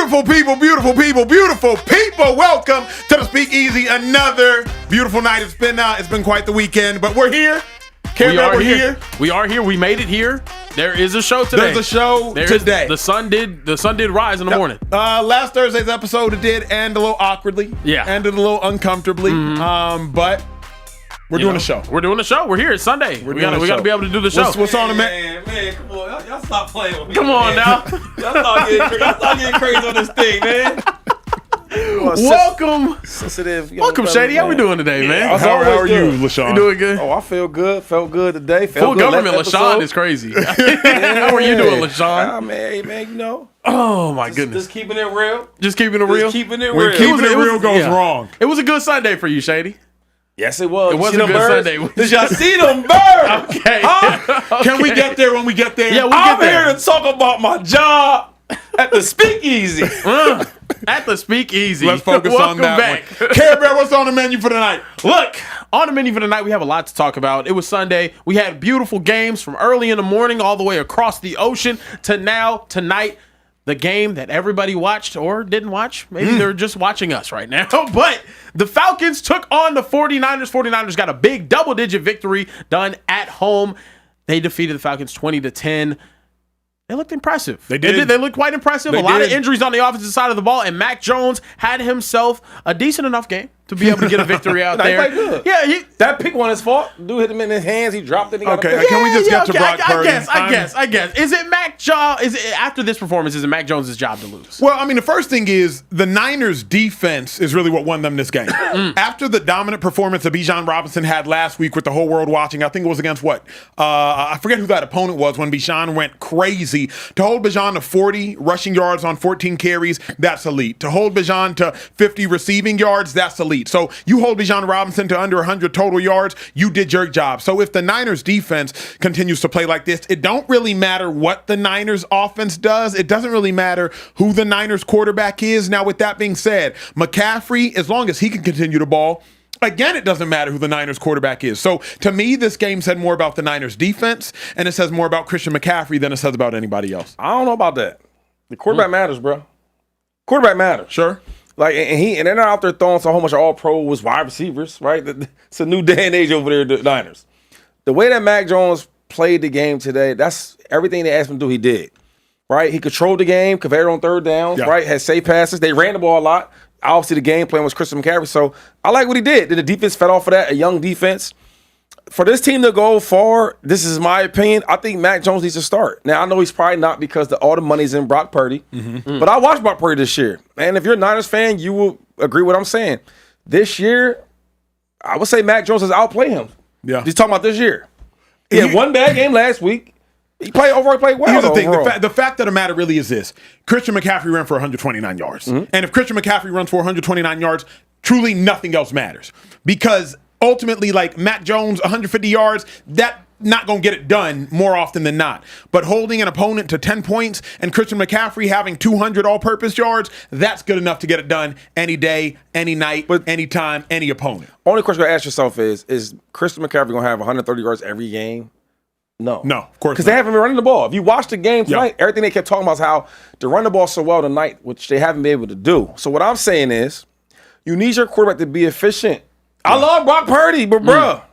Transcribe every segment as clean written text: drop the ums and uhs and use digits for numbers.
Beautiful people. Welcome to the Speakeasy. Another beautiful night. It's been quite the weekend, but we're here. We're here. We are here. We made it here. There is a show today. There's a show today. The sun did rise in the morning. Last Thursday's episode it did end a little awkwardly. Yeah. Ended a little uncomfortably. But we're doing a show. We're doing a show. We're here. It's Sunday. We gotta be able to do the show. What's on the man? Man, come on. Y'all stop playing with me. Come on now. Y'all start getting crazy on this thing, man. Welcome. Sensitive. Welcome, Shady. How we doing today, man? How are you, LaShawn? You doing good? Oh, I feel good. Felt good today. Full government LaShawn is crazy. How are you doing, LaShawn? Man, you know. Oh, my goodness. Just keeping it real. Just keeping it real? When keeping it real goes wrong. It was a good Sunday for you, Shady. Yes, it was. It was a good Sunday. Did y'all see them birds? Okay. Huh? Can we get there when we get there? Yeah, I'm here to talk about my job at the Speakeasy. At the Speakeasy. Let's focus on that back. one. Care Bear, what's on the menu for tonight? Look, on the menu for tonight, we have a lot to talk about. It was Sunday. We had beautiful games from early in the morning all the way across the ocean to now, tonight. The game that everybody watched or didn't watch. Maybe they're just watching us right now. But the Falcons took on the 49ers. 49ers got a big double-digit victory done at home. They defeated the Falcons 20-10. They looked impressive. They did. They looked quite impressive. A lot of injuries on the offensive side of the ball, and Mac Jones had himself a decent enough game to be able to get a victory out there. He played good. Yeah, that pick wasn't his fault. Dude hit him in his hands. He dropped it. Can we just get to Brock Purdy? I guess. Is it Mac Jones? After this performance, is it Mac Jones' job to lose? Well, I mean, the first thing is the Niners' defense is really what won them this game. After the dominant performance that Bijan Robinson had last week with the whole world watching, I think it was against what? I forget who that opponent was when Bijan went crazy. To hold Bijan to 40 rushing yards on 14 carries, that's elite. To hold Bijan to 50 receiving yards, that's elite. So you hold Bijan Robinson to under 100 total yards, you did your job. So if the Niners defense continues to play like this, it don't really matter what the Niners offense does. It doesn't really matter who the Niners quarterback is. Now, with that being said, McCaffrey, as long as he can continue the ball, again, it doesn't matter who the Niners quarterback is. So to me, this game said more about the Niners defense, and it says more about Christian McCaffrey than it says about anybody else. I don't know about that. The quarterback matters, bro. Quarterback matters. Sure. Like, and they're not out there throwing so much all pro was wide receivers, right? It's a new day and age over there, the Niners. The way that Mac Jones played the game today, that's everything they asked him to do, he did. Right? He controlled the game, converted on third downs, right? Had safe passes. They ran the ball a lot. Obviously, the game plan was Christian McCaffrey. So I like what he did. Then the defense fed off of that, a young defense. For this team to go far, this is my opinion, I think Mac Jones needs to start. Now, I know he's probably not because all the money's in Brock Purdy. But I watched Brock Purdy this year. And if you're a Niners fan, you will agree with what I'm saying. This year, I would say Mac Jones has outplayed him. Yeah. He's talking about this year. He had one bad game last week. He played well. Here's the thing. The fact of the matter really is this. Christian McCaffrey ran for 129 yards. And if Christian McCaffrey runs for 129 yards, truly nothing else matters. Because ultimately, like Mac Jones, 150 yards, that not going to get it done more often than not. But holding an opponent to 10 points and Christian McCaffrey having 200 all-purpose yards, that's good enough to get it done any day, any night, any time, any opponent. Only question you got to ask yourself is Christian McCaffrey going to have 130 yards every game? No, of course not. Because they haven't been running the ball. If you watch the game tonight, everything they kept talking about is how to run the ball so well tonight, which they haven't been able to do. So what I'm saying is you need your quarterback to be efficient. I love Brock Purdy, but bruh,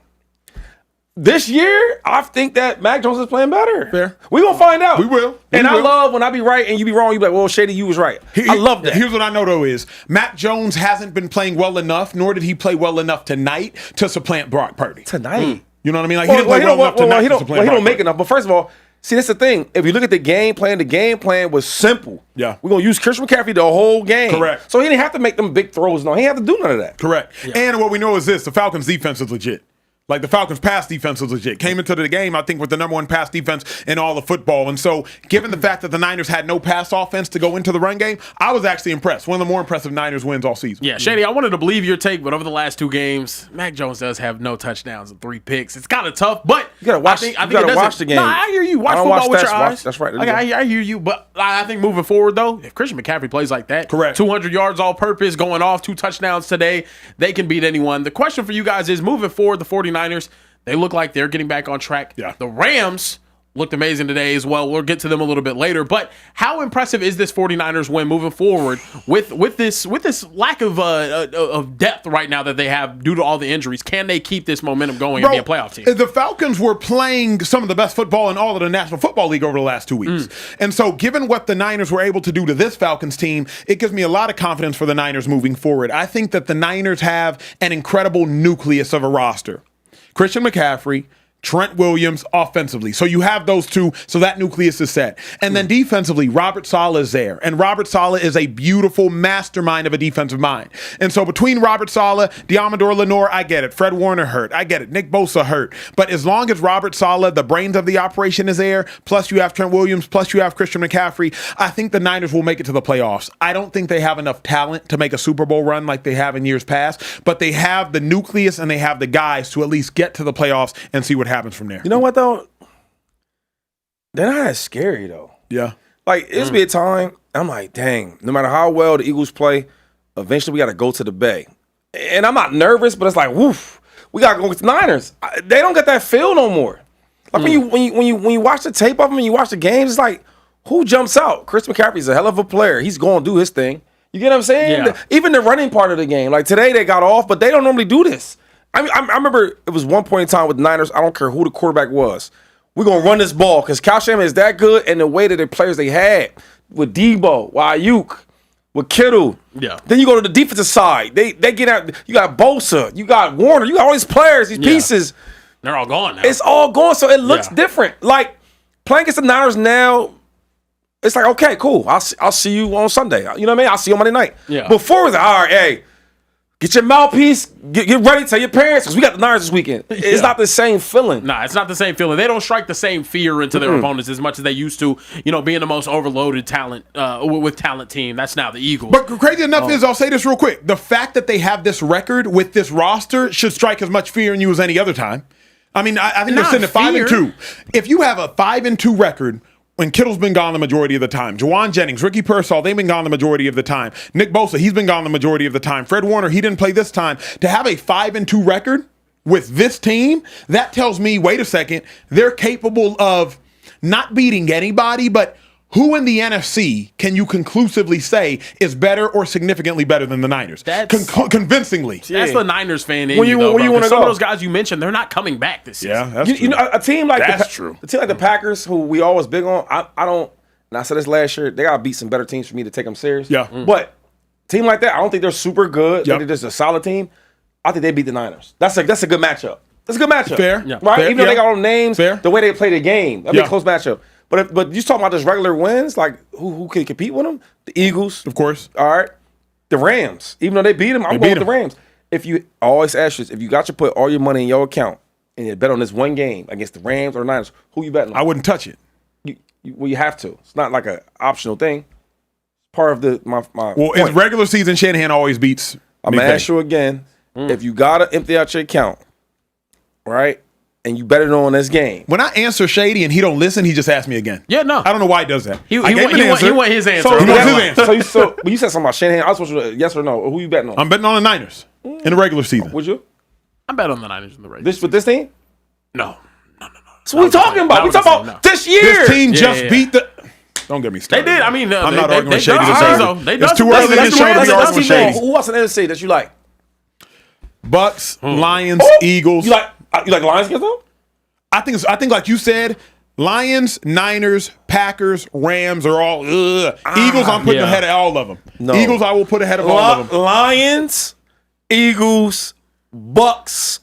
this year, I think that Mac Jones is playing better. Fair. We're going to find out. We will. I love when I be right and you be wrong. You be like, well, Shady, you was right. I love that. Here's what I know, though, is Mac Jones hasn't been playing well enough, nor did he play well enough tonight to supplant Brock Purdy. Tonight? You know what I mean? Like, he didn't play well enough tonight to supplant Brock He don't make Purdy. enough. But first of all, see, that's the thing. If you look at the game plan was simple. Yeah. We're going to use Christian McCaffrey the whole game. Correct. So he didn't have to make them big throws. No, he didn't have to do none of that. Correct. Yeah. And what we know is this, the Falcons' defense is legit. Like, the Falcons' pass defense was legit. Came into the game, I think, with the number one pass defense in all of football. And so, given the fact that the Niners had no pass offense to go into the run game, I was actually impressed. One of the more impressive Niners wins all season. Yeah, Shady, I wanted to believe your take, but over the last two games, Mac Jones does have no touchdowns and 3 picks. It's kind of tough, but you gotta watch. I think you gotta watch the game. Nah, I hear you. Watch football with your eyes. That's right. I hear you, but I think moving forward, though, if Christian McCaffrey plays like that, correct, 200 yards all purpose, going off, 2 touchdowns today, they can beat anyone. The question for you guys is, moving forward, the 49ers, they look like they're getting back on track. Yeah. The Rams looked amazing today as well. We'll get to them a little bit later. But how impressive is this 49ers win moving forward with this lack of depth right now that they have due to all the injuries? Can they keep this momentum going and be a playoff team? The Falcons were playing some of the best football in all of the National Football League over the last 2 weeks. And so given what the Niners were able to do to this Falcons team, it gives me a lot of confidence for the Niners moving forward. I think that the Niners have an incredible nucleus of a roster. Christian McCaffrey, Trent Williams offensively. So you have those two, so that nucleus is set. And then defensively, Robert Saleh is there. And Robert Saleh is a beautiful mastermind of a defensive mind. And so between Robert Saleh, Diamador Lenore, I get it. Fred Warner hurt. I get it. Nick Bosa hurt. But as long as Robert Saleh, the brains of the operation, is there, plus you have Trent Williams, plus you have Christian McCaffrey, I think the Niners will make it to the playoffs. I don't think they have enough talent to make a Super Bowl run like they have in years past, but they have the nucleus and they have the guys to at least get to the playoffs and see what happens from there. You know what, though? They're not as scary, though. Yeah. Like, it's be a time, I'm like, dang, no matter how well the Eagles play, eventually we got to go to the Bay. And I'm not nervous, but it's like, woof, we got to go with the Niners. They don't get that feel no more. Like, when you watch the tape of them and you watch the games, it's like, who jumps out? Chris McCaffrey's a hell of a player. He's going to do his thing. You get what I'm saying? Yeah. Even the running part of the game. Like, today they got off, but they don't normally do this. I remember it was one point in time with the Niners. I don't care who the quarterback was. We're going to run this ball because Kyle Shanahan is that good, and the way that the players they had with Debo, Ayuk, with Kittle. Yeah. Then you go to the defensive side. They get out. You got Bosa. You got Warner. You got all these players, these pieces. They're all gone now. It's all gone, so it looks different. Like, playing against the Niners now, it's like, okay, cool. I'll see you on Sunday. You know what I mean? I'll see you on Monday night. Yeah. Before it was like, all right, hey, get your mouthpiece, get ready, tell your parents, because we got the Niners this weekend. It's not the same feeling. Nah, it's not the same feeling. They don't strike the same fear into their opponents as much as they used to, being the most overloaded talent with talent team. That's now the Eagles. But crazy enough is, I'll say this real quick, the fact that they have this record with this roster should strike as much fear in you as any other time. I mean, I think they're sitting at 5-2. If you have a 5-2 record, when Kittle's been gone the majority of the time, Juwan Jennings, Ricky Pearsall, they've been gone the majority of the time. Nick Bosa, he's been gone the majority of the time. Fred Warner, he didn't play this time. To have a 5-2 record with this team, that tells me, wait a second, they're capable of not beating anybody, but who in the NFC can you conclusively say is better or significantly better than the Niners? Convincingly. That's the Niners fan in When you, you though, wanna some go? of those guys you mentioned, they're not coming back this season. Yeah, that's true. You know, a team like true. A team like the Packers, who we always big on, I don't, and I said this last year, they got to beat some better teams for me to take them serious. Yeah. But team like that, I don't think they're super good. Yep. They're just a solid team. I think they beat the Niners. That's a good matchup. That's a good matchup. Fair. Yeah. Right? Fair. Even though they got all the names, Fair. the way they play the game, that'd be Yeah. a close matchup. But you talking about just regular wins, like who can compete with them? The Eagles, Of course. all right. The Rams, even though they beat them, I'm going with the Rams. If you always ask this, if you got to put all your money in your account and you bet on this one game against the Rams or the Niners, who you betting on? I wouldn't touch it. You have to. It's not like an optional thing. It's part of my Well, point. in regular season, Shanahan always beats. I'm going to ask you again. If you got to empty out your account, right, and you bet it on this game. When I answer Shady and he don't listen, he just asks me again. Yeah, no. I don't know why he does that. He I gave want him an answer. his answer. So, He wants his answer. so when you said something about Shanahan, I was supposed to yes or no. Who you betting on? I'm betting on the Niners in the regular season. Would you? I bet on the Niners in the regular With this team? No. So what we talking about? We talking about this year. This team Yeah, just yeah. beat the. Don't get me They started. did. I mean, I'm not they arguing with Shady done this things, early. though. They It's done too things. early in the That's show to the be arguing with Shady. Who else in the NFC that you like? Bucks, Lions, Eagles. You like Lions against them? I think like you said, Lions, Niners, Packers, Rams are all. Eagles, I'm putting yeah. ahead of all of them. No. Eagles, I will put ahead of all of them. Lions, Eagles, Bucks,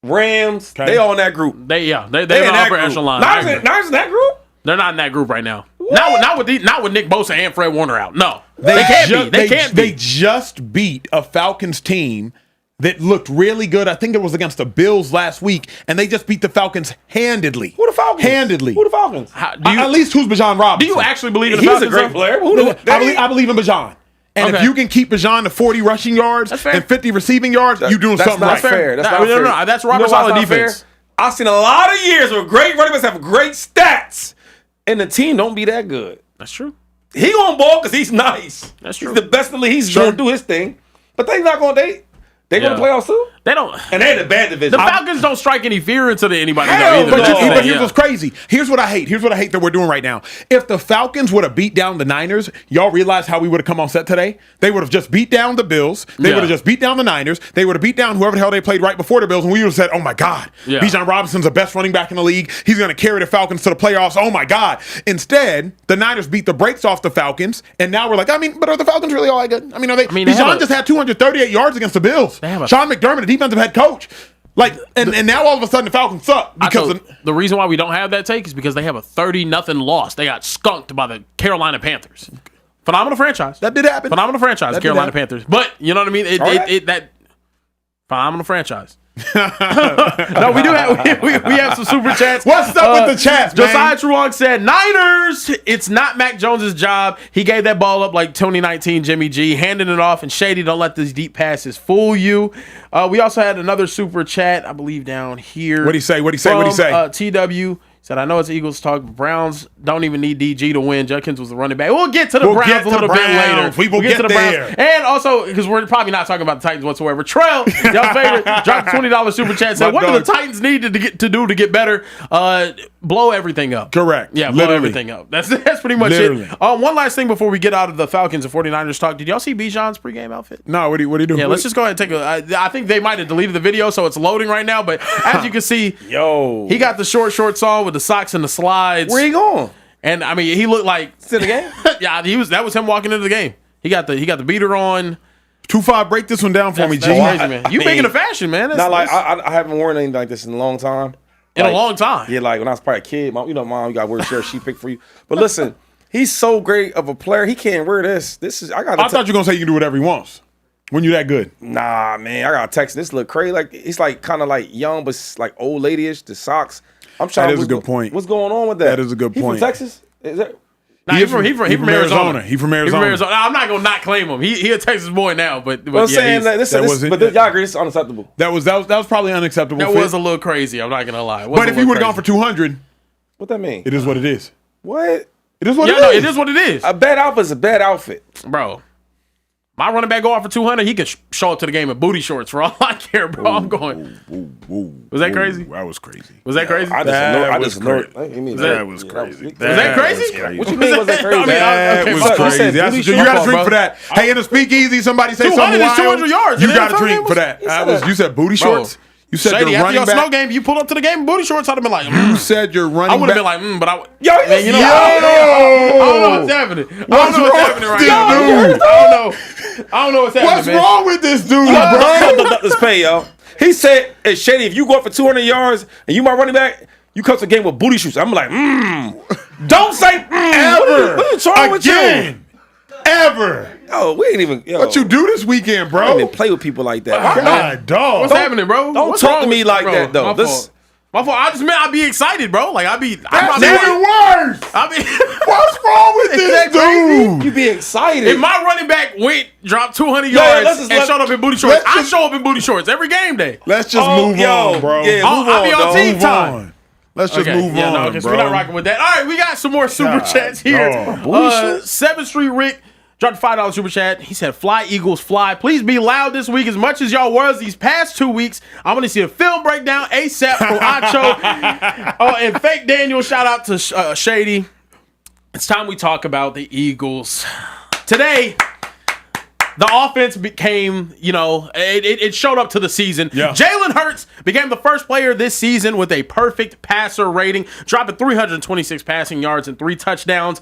Rams. Okay. They all in that group. They're in the that upper group. echelon. Niners in that group? They're not in that group right now. Not with Nick Bosa and Fred Warner out. No, they can't be. They can't be. They just beat a Falcons team that looked really good. I think it was against the Bills last week, and they just beat the Falcons handedly. Who the Falcons? Handedly. Who the Falcons? At least who's Bijan Robinson? Do you actually believe in the He's Falcons? a great player. Who the, I believe in Bijan. And Okay. if you can keep Bijan to 40 rushing yards That's fair. and 50 receiving yards, you're doing that's something not right. fair. That's No, not no, fair. no, that's You know Robert what's Saleh not defense. fair? I've seen a lot of years where great running backs have great stats, and the team don't be that good. That's true. He gonna ball because he's nice. That's true. He's the best in the league. He's gonna do his thing, but they not gonna they gonna Yeah. playoffs too. They don't. And they're in a bad division. The Falcons don't strike any fear into anybody. Hell, either. but here's what's crazy. Here's what I hate. Here's what I hate that we're doing right now. If the Falcons would have beat down the Niners, y'all realize how we would have come on set today? They would have just beat down the Bills. They would have just beat down the Niners. They would have beat down whoever the hell they played right before the Bills, and we would have said, oh my God, Bijan Robinson's the best running back in the league. He's going to carry the Falcons to the playoffs. Oh my God. Instead, the Niners beat the brakes off the Falcons, and now we're like, but are the Falcons really all that good? I mean, are they? Bijan just had 238 yards against the Bills. Sean McDermott, the defensive head coach. And now all of a sudden the Falcons suck because the reason why we don't have that take is because they have a 30-0 loss. They got skunked by the Carolina Panthers. Phenomenal franchise. That did happen. Phenomenal franchise, Carolina Panthers. But you know what I mean? That phenomenal franchise. No, we do have we have some super chats. What's up with the chats, man? Josiah Truong said, Niners, it's not Mac Jones's job. He gave that ball up like 2019 Jimmy G, handing it off, and Shady, don't let these deep passes fool you. We also had another super chat, I believe, down here. What'd he say? TW said, I know it's Eagles talk, but Browns don't even need DG to win. Judkins was the running back. We'll get to the Browns a little bit later. We will get to the Browns. And also, because we're probably not talking about the Titans whatsoever. Trell, y'all's favorite, dropped $20 super chat, said, what do the Titans need to do to get better? Blow everything up. Correct. Yeah, blow everything up. That's pretty much it. One last thing before we get out of the Falcons and 49ers talk. Did y'all see Bijan's pregame outfit? No, what do you do? Yeah, let's just go ahead and take I think they might have deleted the video, so it's loading right now. But as you can see, he got the shorts on with the socks and the slides. Where he going? And I mean, he looked like to the game. Yeah, that was him walking into the game. He got the beater on. 2-5, break this one down for me, G. That's crazy, man. You making a fashion, man. I haven't worn anything like this in a long time. In a long time. Yeah, like when I was probably a kid, mom, you got to wear a shirt she picked for you. But listen, he's so great of a player. He can't wear this. I thought you were gonna say you can do whatever he wants. When you that good? Nah, man. I got a text. This look crazy. Like he's like kind of like young, but like old ladyish. The socks. I'm trying. That is a good point. What's going on with that? That is a good point. He from Texas? Is that? Nah, he from Arizona. He from Arizona. I'm not gonna not claim him. He a Texas boy now, but I'm saying that y'all agree this is unacceptable. That was probably unacceptable. That was a little crazy. I'm not gonna lie. But if he would have gone for 200, what that mean? It is what it is. What? It is what it is. No, it is what it is. A bad outfit is a bad outfit, bro. My running back go off for 200. He could show up to the game in booty shorts for all I care, bro. I'm going. Was that crazy? That was crazy. Was that crazy? That was crazy. That was crazy. Was that crazy? What you mean? Was that crazy? That was crazy. You got a drink for that. Hey, in the speakeasy, somebody say something wild. 200 yards. You got a drink for that. You said booty shorts. You said Shady, your running after your back. snow game, you pulled up to the game in booty shorts. I'd have been like, You said you're running. I would have been like, but I. I don't know what's happening. What's wrong with this dude? I don't know what's happening. What's wrong with this dude, bro? Let's pay, yo. He said, "Hey, Shady, if you go up for 200 yards and you my running back, you come to the game with booty shorts." I'm like, Don't say ever. What is wrong with you? Ever. Yo, we ain't even. Yo, what you do this weekend, bro? I don't even play with people like that. God, dog. What's happening, bro? Don't talk to me like that, though. My fault. I just meant I'd be excited, bro. Like That's even worse. What's wrong with this dude? You be excited. If my running back dropped 200 yards and showed up in booty shorts, I show up in booty shorts every game day. Let's just move on, bro. Yeah, I'll be on team time. Let's just move on, bro. We're not rocking with that. All right, we got some more super chats here. 7th Street Rick dropped a $5 super chat. He said, "Fly Eagles fly. Please be loud this week as much as y'all was these past 2 weeks. I want to see a film breakdown ASAP from Acho." And Fake Daniel, shout out to Shady. It's time we talk about the Eagles. Today, the offense became, it showed up to the season. Yeah. Jalen Hurts became the first player this season with a perfect passer rating, dropping 326 passing yards and 3 touchdowns.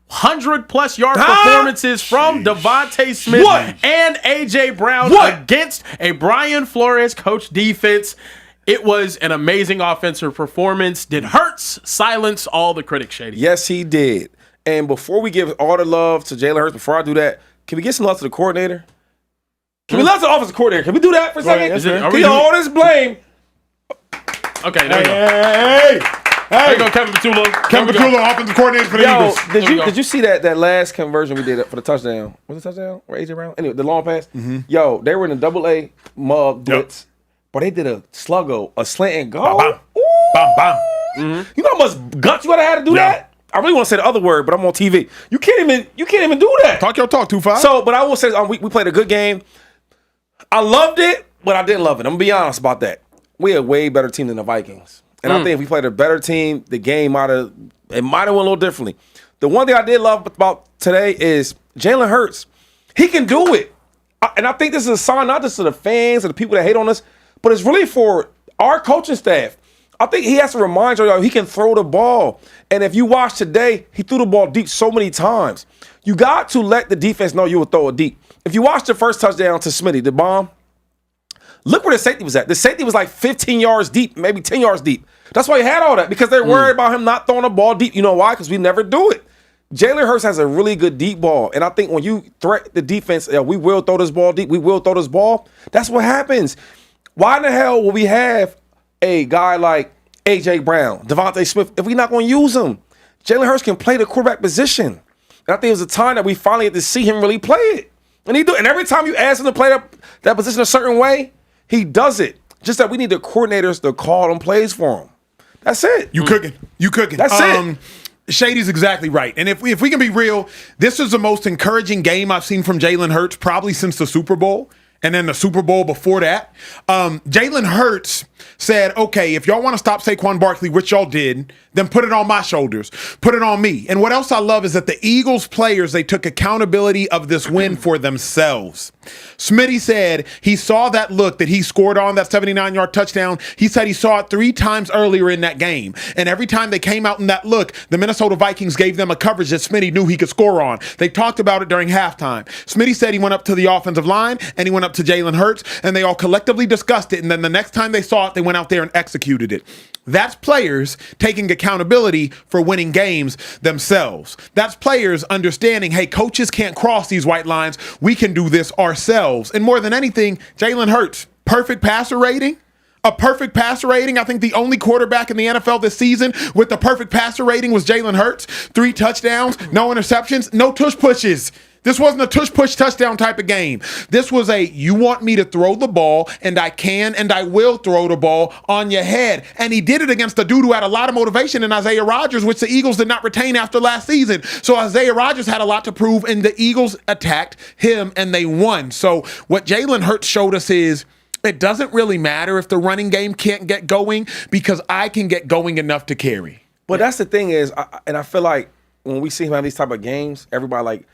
100+ yard performances from Devontae Smith and A.J. Brown against a Brian Flores coach defense. It was an amazing offensive performance. Did Hurts silence all the critics, Shady? Yes, he did. And before we give all the love to Jalen Hurts, before I do that, can we get some love to the coordinator? Can we love to the offensive coordinator? Can we do that for a second? Can we all this blame? Okay, there we go. Hey! There you go, Kevin Petullo. Kevin Petullo, offensive coordinator for the Eagles. Did you see that last conversion we did for the touchdown? Was it touchdown or A.J. Brown? Anyway, the long pass. Yo, they were in a AA mug blitz, but they did a sluggo, a slant and go. Bam, bam, bam. You know how much guts you gotta have to do that? I really want to say the other word, but I'm on TV. You can't even do that. Talk your talk, 2-5. So, but I will say we played a good game. I loved it, But I didn't love it. I'm gonna be honest about that. We a way better team than the Vikings, and I think if we played a better team, the game might have went a little differently. The one thing I did love about today is Jalen Hurts. He can do it, and I think this is a sign not just to the fans and the people that hate on us, but it's really for our coaching staff. I think he has to remind y'all he can throw the ball. And if you watch today, he threw the ball deep so many times. You got to let the defense know you will throw it deep. If you watch the first touchdown to Smitty, the bomb, look where the safety was at. The safety was like 15 yards deep, maybe 10 yards deep. That's why he had all that, because they're worried about him not throwing the ball deep. You know why? Because we never do it. Jalen Hurts has a really good deep ball. And I think when you threat the defense, we will throw this ball deep, we will throw this ball, that's what happens. Why in the hell will we have a guy like A.J. Brown, Devontae Smith, if we're not going to use him? Jalen Hurts can play the quarterback position. And I think it was a time that we finally had to see him really play it. And he do. And every time you ask him to play that position a certain way, he does it. Just that we need the coordinators to call them plays for him. That's it. You cooking. That's it. Shady's exactly right. And if we can be real, this is the most encouraging game I've seen from Jalen Hurts probably since the Super Bowl. And then the Super Bowl before that, Jalen Hurts said, okay, if y'all want to stop Saquon Barkley, which y'all did, then put it on my shoulders. Put it on me. And what else I love is that the Eagles players, they took accountability of this win for themselves. Smitty said he saw that look that he scored on, that 79-yard touchdown. He said he saw it 3 times earlier in that game. And every time they came out in that look, the Minnesota Vikings gave them a coverage that Smitty knew he could score on. They talked about it during halftime. Smitty said he went up to the offensive line and he went up to Jalen Hurts, and they all collectively discussed it. And then the next time they saw it, they went out there and executed it. That's players taking accountability for winning games themselves. That's players understanding, hey, coaches can't cross these white lines. We can do this ourselves. And more than anything, Jalen Hurts, perfect passer rating. A perfect passer rating. I think the only quarterback in the NFL this season with the perfect passer rating was Jalen Hurts. 3 touchdowns, no interceptions, no tush pushes. This wasn't a tush-push touchdown type of game. This was a, you want me to throw the ball, and I can and I will throw the ball on your head. And he did it against a dude who had a lot of motivation in Isaiah Rodgers, which the Eagles did not retain after last season. So Isaiah Rodgers had a lot to prove, and the Eagles attacked him, and they won. So what Jalen Hurts showed us is, it doesn't really matter if the running game can't get going, because I can get going enough to carry. But that's the thing is, I feel like when we see him have these type of games, everybody like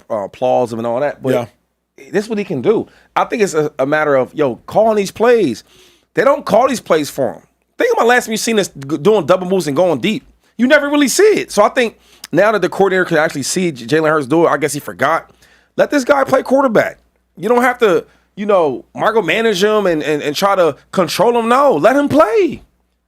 applause him and all that. But this is what he can do. I think it's a matter of, calling these plays. They don't call these plays for him. Think about last time you seen us doing double moves and going deep. You never really see it. So I think now that the coordinator can actually see Jalen Hurts do it, I guess he forgot. Let this guy play quarterback. You don't have to, micromanage him and try to control him. No, let him play.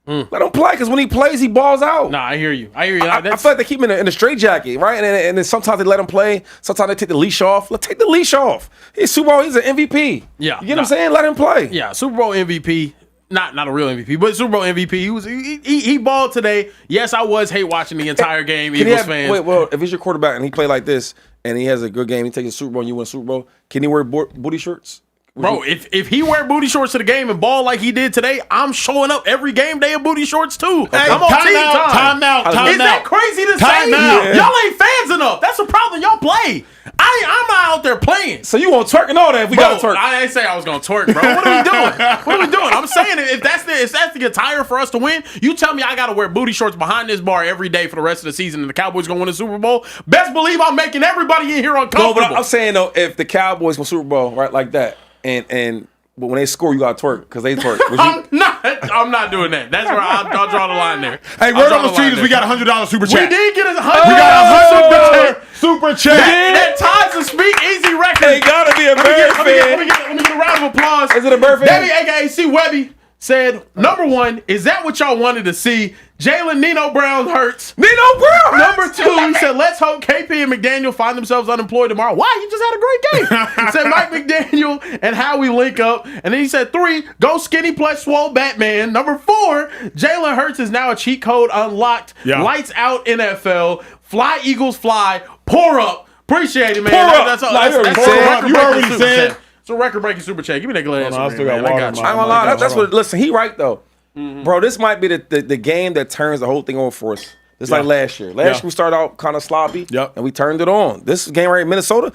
Let him play, because when he plays, he balls out. Nah, I hear you. I feel like they keep him in a straitjacket, right? And then sometimes they let him play. Sometimes they take the leash off. Let's take the leash off. He's Super Bowl. He's an MVP. Yeah, you get what I'm saying? Let him play. Yeah, Super Bowl MVP. Not a real MVP, but Super Bowl MVP. He balled today. Yes, I was hate watching the entire game. Eagles fans. Well, if he's your quarterback and he play like this and he has a good game, he takes a Super Bowl and you win a Super Bowl, can he wear booty shirts? Bro, if he wear booty shorts to the game and ball like he did today, I'm showing up every game day in booty shorts too. Hey, I'm on team time. Time out. Is that crazy to say? Yeah. Y'all ain't fans enough. That's the problem. Y'all play. I'm not out there playing. So you want to twerk and all that if we got to twerk? I didn't say I was going to twerk, bro. What are we doing? I'm saying if that's the attire for us to win, you tell me I got to wear booty shorts behind this bar every day for the rest of the season and the Cowboys going to win the Super Bowl, best believe I'm making everybody in here uncomfortable. No, but I'm saying, though, if the Cowboys win Super Bowl, right, like that, but when they score, you got to twerk because they twerk. I'm not doing that. That's where I'll draw the line there. Hey, word on the street is we got a $100 super chat. We did get a $100 super chat. That ties the Speakeasy record. They got to be a Bears fan. Let me get a round of applause. Is it a Bears fan? Debbie, a.k.a. C. Webby, said, number 1, is that what y'all wanted to see? Jalen Nino Brown hurts. Number 2, he said, let's hope KP and McDaniel find themselves unemployed tomorrow. Why? He just had a great game. He said Mike McDaniel and how we link up. And then he said 3, go skinny plus swole Batman. Number 4, Jalen Hurts is now a cheat code unlocked. Yeah. Lights out NFL. Fly Eagles fly. Pour up. Appreciate it, man. That's you already said. It's a record-breaking super chat. Give me that glass. I still got water. I'm gonna lie. That's what. Listen, he right though, bro. This might be the game that turns the whole thing over for us. It's like last year. Last year we started out kind of sloppy, and we turned it on. This game right in Minnesota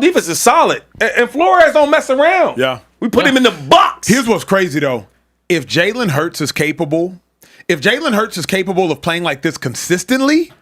defense is solid, and Flores don't mess around. Yeah. We put him in the box. Here's what's crazy, though. If Jalen Hurts is capable of playing like this consistently,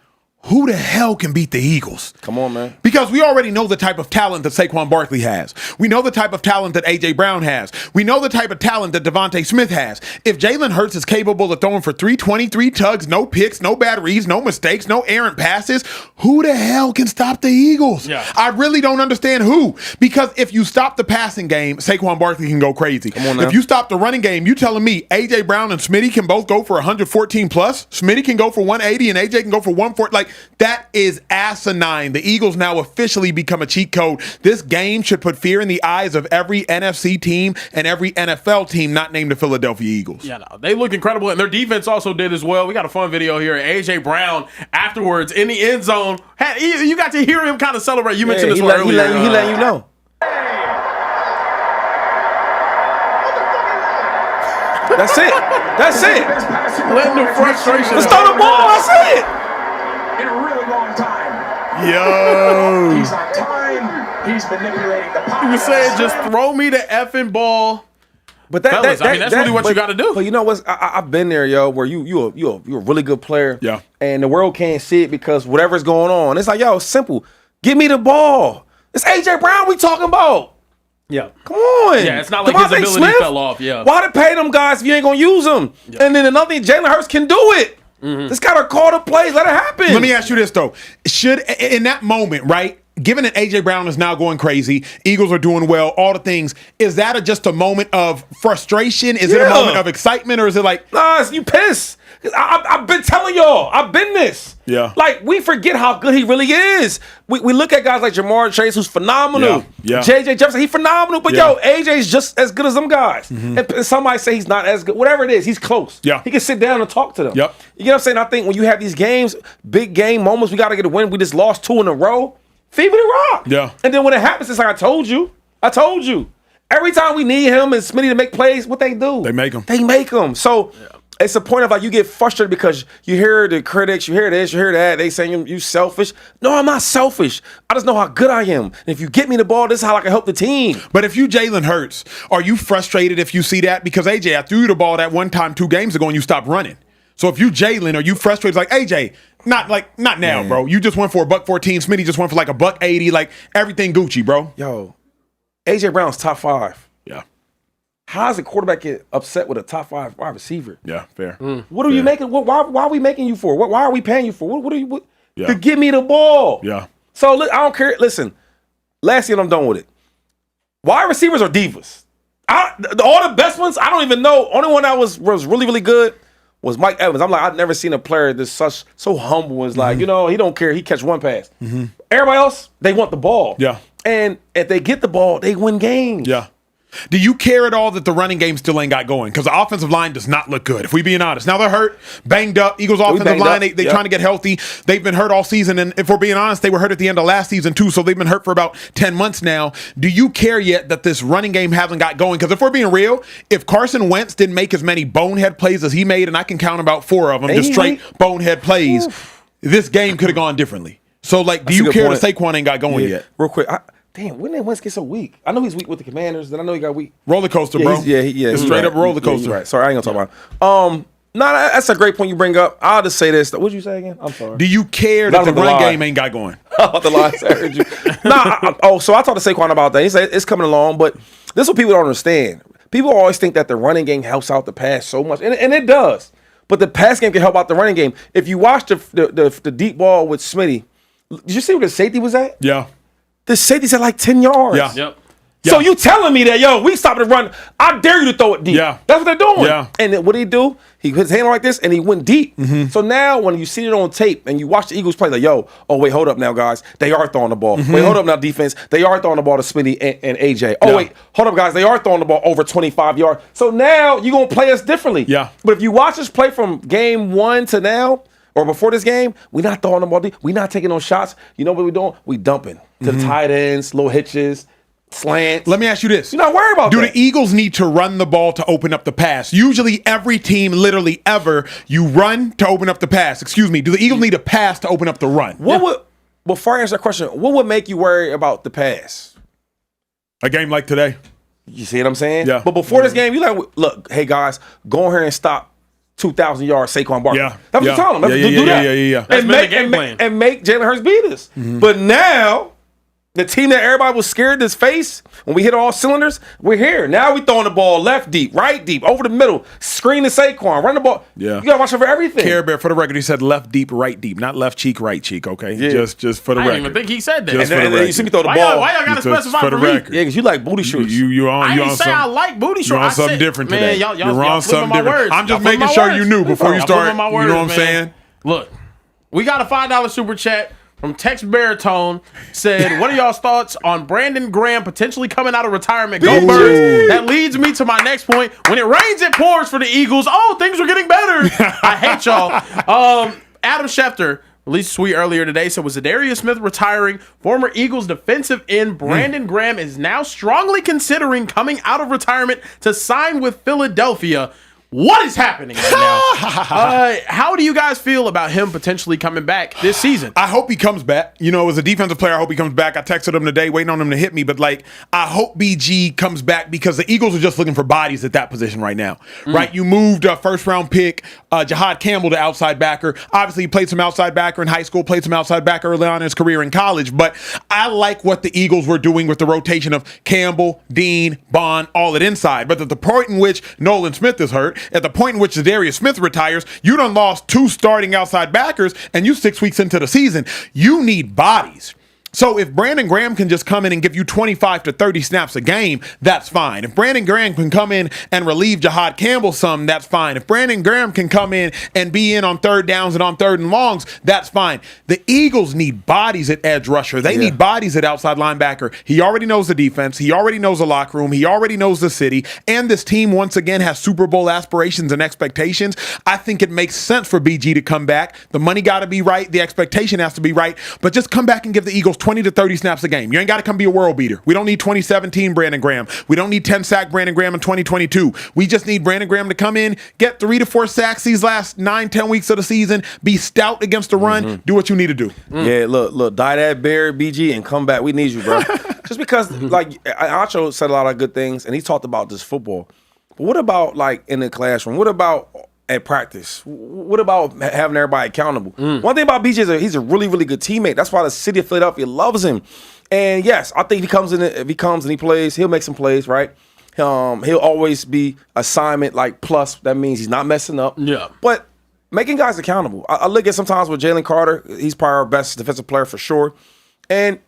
who the hell can beat the Eagles? Come on, man. Because we already know the type of talent that Saquon Barkley has. We know the type of talent that A.J. Brown has. We know the type of talent that Devontae Smith has. If Jalen Hurts is capable of throwing for 323 tugs, no picks, no bad reads, no mistakes, no errant passes, who the hell can stop the Eagles? Yeah. I really don't understand who. Because if you stop the passing game, Saquon Barkley can go crazy. Come on now. If you stop the running game, you telling me A.J. Brown and Smitty can both go for 114 plus? Smitty can go for 180 and A.J. can go for 140. Like, that is asinine. The Eagles now officially become a cheat code. This game should put fear in the eyes of every NFC team and every NFL team not named the Philadelphia Eagles. Yeah, no, they look incredible, and their defense also did as well. We got a fun video here. A.J. Brown afterwards in the end zone. You got to hear him kind of celebrate. You mentioned this one earlier. He letting you know. That's it. Letting the frustration. Let's throw the ball. That's it. In a really long time. Yo. He's on time. He's manipulating the pocket. He was saying, just throw me the effing ball. But Fellas, that's really what you got to do. But you know what? I've been there, yo, where you're a really good player. Yeah. And the world can't see it because whatever's going on. It's like, yo, it's simple. Give me the ball. It's A.J. Brown we talking about. Yeah. Come on. Yeah, it's not like his ability fell off. Yeah. Why to pay them guys if you ain't going to use them? Yeah. And then another thing, Jalen Hurts can do it. This got to call the plays. Let it happen. Let me ask you this, though. Should, in that moment, right, given that A.J. Brown is now going crazy, Eagles are doing well, all the things, is that just a moment of frustration? Is it a moment of excitement, or is it like... Nah, you pissed. I've been telling y'all. I've been this. Yeah. Like, we forget how good he really is. We look at guys like Jamar Chase, who's phenomenal. Yeah. J.J. Jefferson, he's phenomenal. But, yo, A.J.'s just as good as them guys. And somebody say he's not as good. Whatever it is, he's close. Yeah. He can sit down and talk to them. Yep. You know what I'm saying? I think when you have these games, big game moments, we got to get a win. We just lost 2 in a row. Fever the rock. Yeah. And then when it happens, it's like, I told you. Every time we need him and Smitty to make plays, what they do? They make them. So it's a point of like you get frustrated because you hear the critics, you hear this, you hear that. They saying you selfish. No, I'm not selfish. I just know how good I am. And if you get me the ball, this is how I can help the team. But if you Jalen Hurts, are you frustrated if you see that? Because, AJ, I threw you the ball that one time 2 games ago and you stopped running. So if you Jalen, are you frustrated? Like, AJ, not now, bro. You just went for $114. Smitty just went for like $180. Like, everything Gucci, bro. Yo, A.J. Brown's top 5. Yeah. How does a quarterback get upset with a top 5 wide receiver? Yeah, fair. What are you making? Why are we making you for? Why are we paying you for? What are you? Yeah. To give me the ball. Yeah. So I don't care. Listen, last year I'm done with it. Wide receivers are divas. All the best ones, I don't even know. Only one that was really, really good was Mike Evans. I'm like, I've never seen a player that's so humble. It's like, he don't care. He catch one pass. Everybody else, they want the ball. Yeah. And if they get the ball, they win games. Yeah. Do you care at all that the running game still ain't got going? Because the offensive line does not look good, if we being honest. Now they're hurt, banged up. Eagles offensive line, they trying to get healthy. They've been hurt all season. And if we're being honest, they were hurt at the end of last season too. So they've been hurt for about 10 months now. Do you care yet that this running game hasn't got going? Because if we're being real, if Carson Wentz didn't make as many bonehead plays as he made, and I can count about 4 of them, just straight bonehead plays, this game could have gone differently. So, like, do you care that Saquon ain't got going yet? Real quick, damn, when did Wentz get so weak? I know he's weak with the Commanders, then I know he got weak. Roller coaster, bro. It's straight up roller coaster. Right. Sorry, I ain't gonna talk about it. No, that's a great point you bring up. I'll just say this. What'd you say again? I'm sorry. Do you care that the run game ain't got going? The lines, I heard you. So I talked to Saquon about that. He said it's coming along, but this is what people don't understand. People always think that the running game helps out the pass so much, and it does. But the pass game can help out the running game. If you watch the deep ball with Smitty, did you see where the safety was at? Yeah. The safety's at like 10 yards. Yeah. Yep. So you telling me that, yo, we stopped the run. I dare you to throw it deep. Yeah. That's what they're doing. Yeah. And then what did he do? He put his hand like this and he went deep. So now when you see it on tape and you watch the Eagles play, like, wait, hold up now, guys. They are throwing the ball. Wait, hold up now, defense. They are throwing the ball to Smitty and AJ. Wait, hold up, guys. They are throwing the ball over 25 yards. So now you're going to play us differently. Yeah. But if you watch us play from game 1 to now, or before this game, we're not throwing the ball deep. We're not taking those shots. You know what we're doing? We dumping to the tight ends, little hitches. slants. Let me ask you this. You're not worried about Do that. the Eagles need to run the ball to open up the pass? Usually every team, literally ever, you run to open up the pass. Excuse me. Do the Eagles need a pass to open up the run? What would, before I answer that question, what would make you worry about the pass? A game like today? You see what I'm saying? Yeah. But before this game, you like, look, hey guys, go in here and stop 2,000 yards Saquon Barkley. Yeah. That's what you're telling them. Do that. Yeah. That's been the game plan. And make Jalen Hurts beat us. But now, the team that everybody was scared to face, when we hit all cylinders, we're here. Now we throwing the ball left deep, right deep, over the middle, screen to Saquon, run the ball. Yeah. You got to watch over everything. Care Bear, for the record, he said left deep, right deep, not left cheek, right cheek, okay? Yeah. Just for the I record. didn't even think he said that. Just And for the then you see me throw the Why ball. y'all gotta Just specify for for the me? record. Yeah, because you like booty shorts. You on I you didn't on say some, I like booty you're shorts. on I something said, different man, today. y'all You're on flipping something my different. words. I'm just Y'all flipping making my sure words. you knew before you Y'all start. flipping my You words, know what I'm man. saying? Look, we got a $5 super chat from Tex Baritone. Said, what are y'all's thoughts on Brandon Graham potentially coming out of retirement? Go Birds. That leads me to my next point. When it rains, it pours for the Eagles. Oh, things are getting better. I hate y'all. Adam Schefter released a tweet earlier today. Said, was Zadarius Smith retiring? Former Eagles defensive end Brandon Graham is now strongly considering coming out of retirement to sign with Philadelphia. What is happening right now? How do you guys feel about him potentially coming back this season? I hope he comes back. You know, as a defensive player, I hope he comes back. I texted him today, waiting on him to hit me. But, like, I hope BG comes back because the Eagles are just looking for bodies at that position right now. Right? You moved a first-round pick, Jahad Campbell, to outside backer. Obviously, he played some outside backer in high school, played some outside backer early on in his career in college. But I like what the Eagles were doing with the rotation of Campbell, Dean, Bond, all at inside. But at the point in which Nolan Smith is hurt, at the point in which Zadarius Smith retires, you done lost 2 starting outside backers, and you 6 weeks into the season. You need bodies. So if Brandon Graham can just come in and give you 25 to 30 snaps a game, that's fine. If Brandon Graham can come in and relieve Jahad Campbell some, that's fine. If Brandon Graham can come in and be in on third downs and on third and longs, that's fine. The Eagles need bodies at edge rusher. They need bodies at outside linebacker. He already knows the defense. He already knows the locker room. He already knows the city. And this team, once again, has Super Bowl aspirations and expectations. I think it makes sense for BG to come back. The money got to be right. The expectation has to be right. But just come back and give the Eagles 20 to 30 snaps a game. You ain't got to come be a world beater. We don't need 2017 Brandon Graham. We don't need 10 sack Brandon Graham in 2022. We just need Brandon Graham to come in, get 3 to 4 sacks these last 9-10 weeks of the season, be stout against the run, do what you need to do. Yeah, look, die that bear, BG, and come back. We need you, bro. Just because, like, Ancho said a lot of good things, and he talked about this football. But what about, like, in the classroom? What about at practice? What about having everybody accountable? One thing about BJ is he's a really, really good teammate. That's why the city of Philadelphia loves him. And yes, I think if he comes and he plays, he'll make some plays, right? He'll always be assignment like plus. That means he's not messing up. Yeah. But making guys accountable. I look at sometimes with Jalen Carter, he's probably our best defensive player for sure. And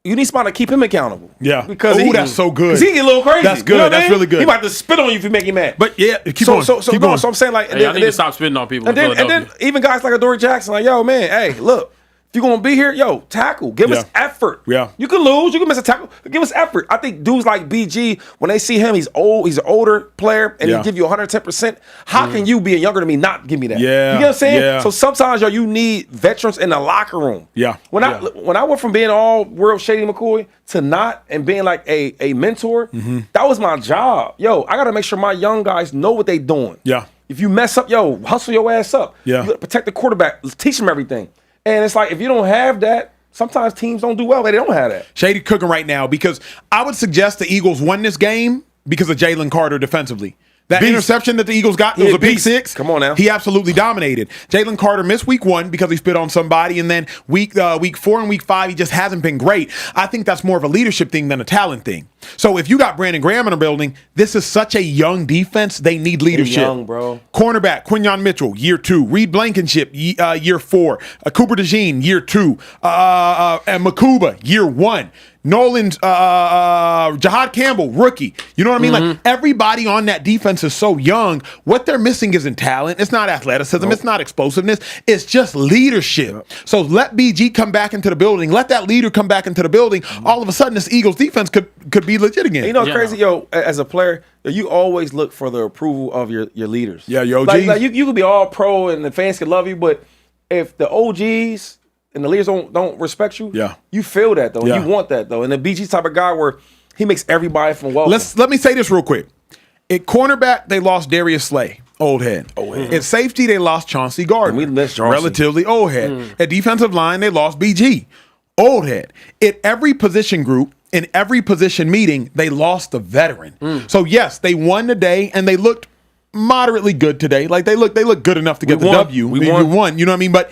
you need somebody to keep him accountable. Yeah. Because that's so good. Because he get a little crazy. That's good. You know what That's I mean? really good. He about to spit on you if you make him mad. But yeah, keep So going. Keep going. So I'm saying, like, Hey, I need to stop spitting on people. and then even guys like Adoree Jackson, like, yo, man, hey, look, if you're gonna be here, yo, tackle, give us effort. Yeah. You can lose, you can miss a tackle, but give us effort. I think dudes like BG, when they see him, he's old, he's an older player, and he give you 110%. How can you, being younger than me, not give me that? Yeah. You get what I'm saying? Yeah. So sometimes, yo, you need veterans in the locker room. Yeah. When I went from being all world Shady McCoy to not and being like a mentor, that was my job. Yo, I gotta make sure my young guys know what they doing. Yeah. If you mess up, yo, hustle your ass up. Yeah. You gotta protect the quarterback, teach him everything. And it's like, if you don't have that, sometimes teams don't do well. They don't have that. Shady cooking right now because I would suggest the Eagles won this game because of Jalen Carter defensively. That interception that the Eagles got, it was a big six. Come on now. He absolutely dominated. Jalen Carter missed week 1 because he spit on somebody, and then week 4 and week 5, he just hasn't been great. I think that's more of a leadership thing than a talent thing. So if you got Brandon Graham in the building, this is such a young defense. They need leadership. Young, bro. Cornerback, Quinyon Mitchell, year 2. Reed Blankenship, year 4. Cooper DeJean, year 2. And Makuba, year 1. Nolan's Jahad Campbell, rookie. You know what I mean? Like, everybody on that defense is so young. What they're missing isn't talent. It's not athleticism. It's not explosiveness. It's just leadership. So let BG come back into the building. Let that leader come back into the building. All of a sudden, this Eagles defense could be legit again. And you know what's crazy? Yo, as a player, you always look for the approval of your leaders. Yeah, your OGs. Like you could be all pro and the fans could love you, but if the OGs and the leaders don't respect you, you feel that though. Yeah. You want that though. And the BG type of guy where He makes everybody from welcome. Let me say this real quick. At cornerback, they lost Darius Slay, old head. At safety, they lost Chauncey Gardner, And we missed Chauncey. relatively old head. At defensive line, they lost BG, old head. At every position group, in every position meeting, they lost a veteran. So yes, they won today, and they looked moderately good today. Like they look good enough to get the W. We won. You know what I mean? But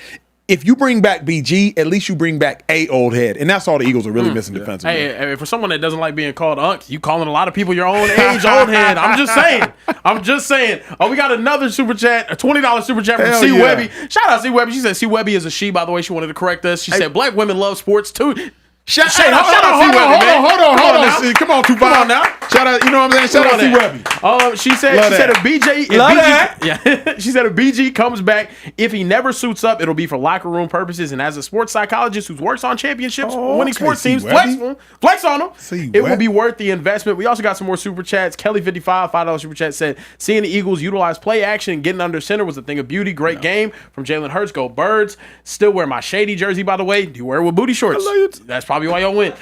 if you bring back BG, at least you bring back a old head, and that's all the Eagles are really missing defensively. Hey, for someone that doesn't like being called Unc, you calling a lot of people your own age old head. I'm just saying. Oh, we got another super chat, a $20 super chat from Hell C. yeah. Webby. Shout out C. Webby. She said C. Webby is a she, by the way. She wanted to correct us. She said black women love sports too. Shout out C. Webby, man. Hold on. Come on, Tupac. Come on now. Shout out, you know what I'm saying? Shout out C. Webby. She said if BG she said if BG comes back, if he never suits up, it'll be for locker room purposes. And as a sports psychologist who works on championships, winning sports C. teams, Webby. flex on them. C. It will Webby. be worth the investment. We also got some more super chats. Kelly55, $5 super chat said, seeing the Eagles utilize play action and getting under center was a thing of beauty. Great game from Jalen Hurts. Go Birds. Still wear my shady jersey, by the way. Do you wear it with booty shorts? That's probably why y'all win.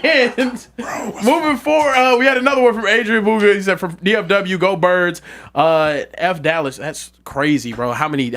And moving forward, we had another one from Adrian Booga. He said, from DFW, go Birds. F Dallas. That's crazy, bro. How many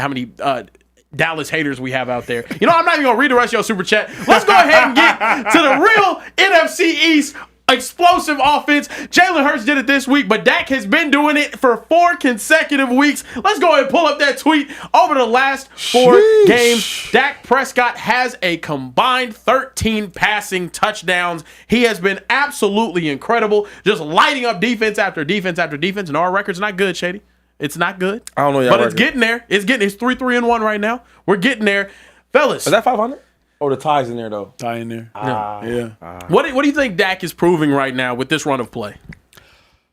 Dallas haters we have out there. You know, I'm not even going to read the rest of your super chat. Let's go ahead and get to the real NFC East explosive offense. Jalen Hurts did it this week, but Dak has been doing it for 4 consecutive weeks. Let's go ahead and pull up that tweet. Over the last 4 games, Dak Prescott has a combined 13 passing touchdowns. He has been absolutely incredible, just lighting up defense after defense after defense, and our record's not good, Shady. It's not good. I don't know, but it's getting there. It's 3-3-1 right now. We're getting there, fellas. Is that 500? Oh, the tie's in there though. Tie in there. What do you think Dak is proving right now with this run of play?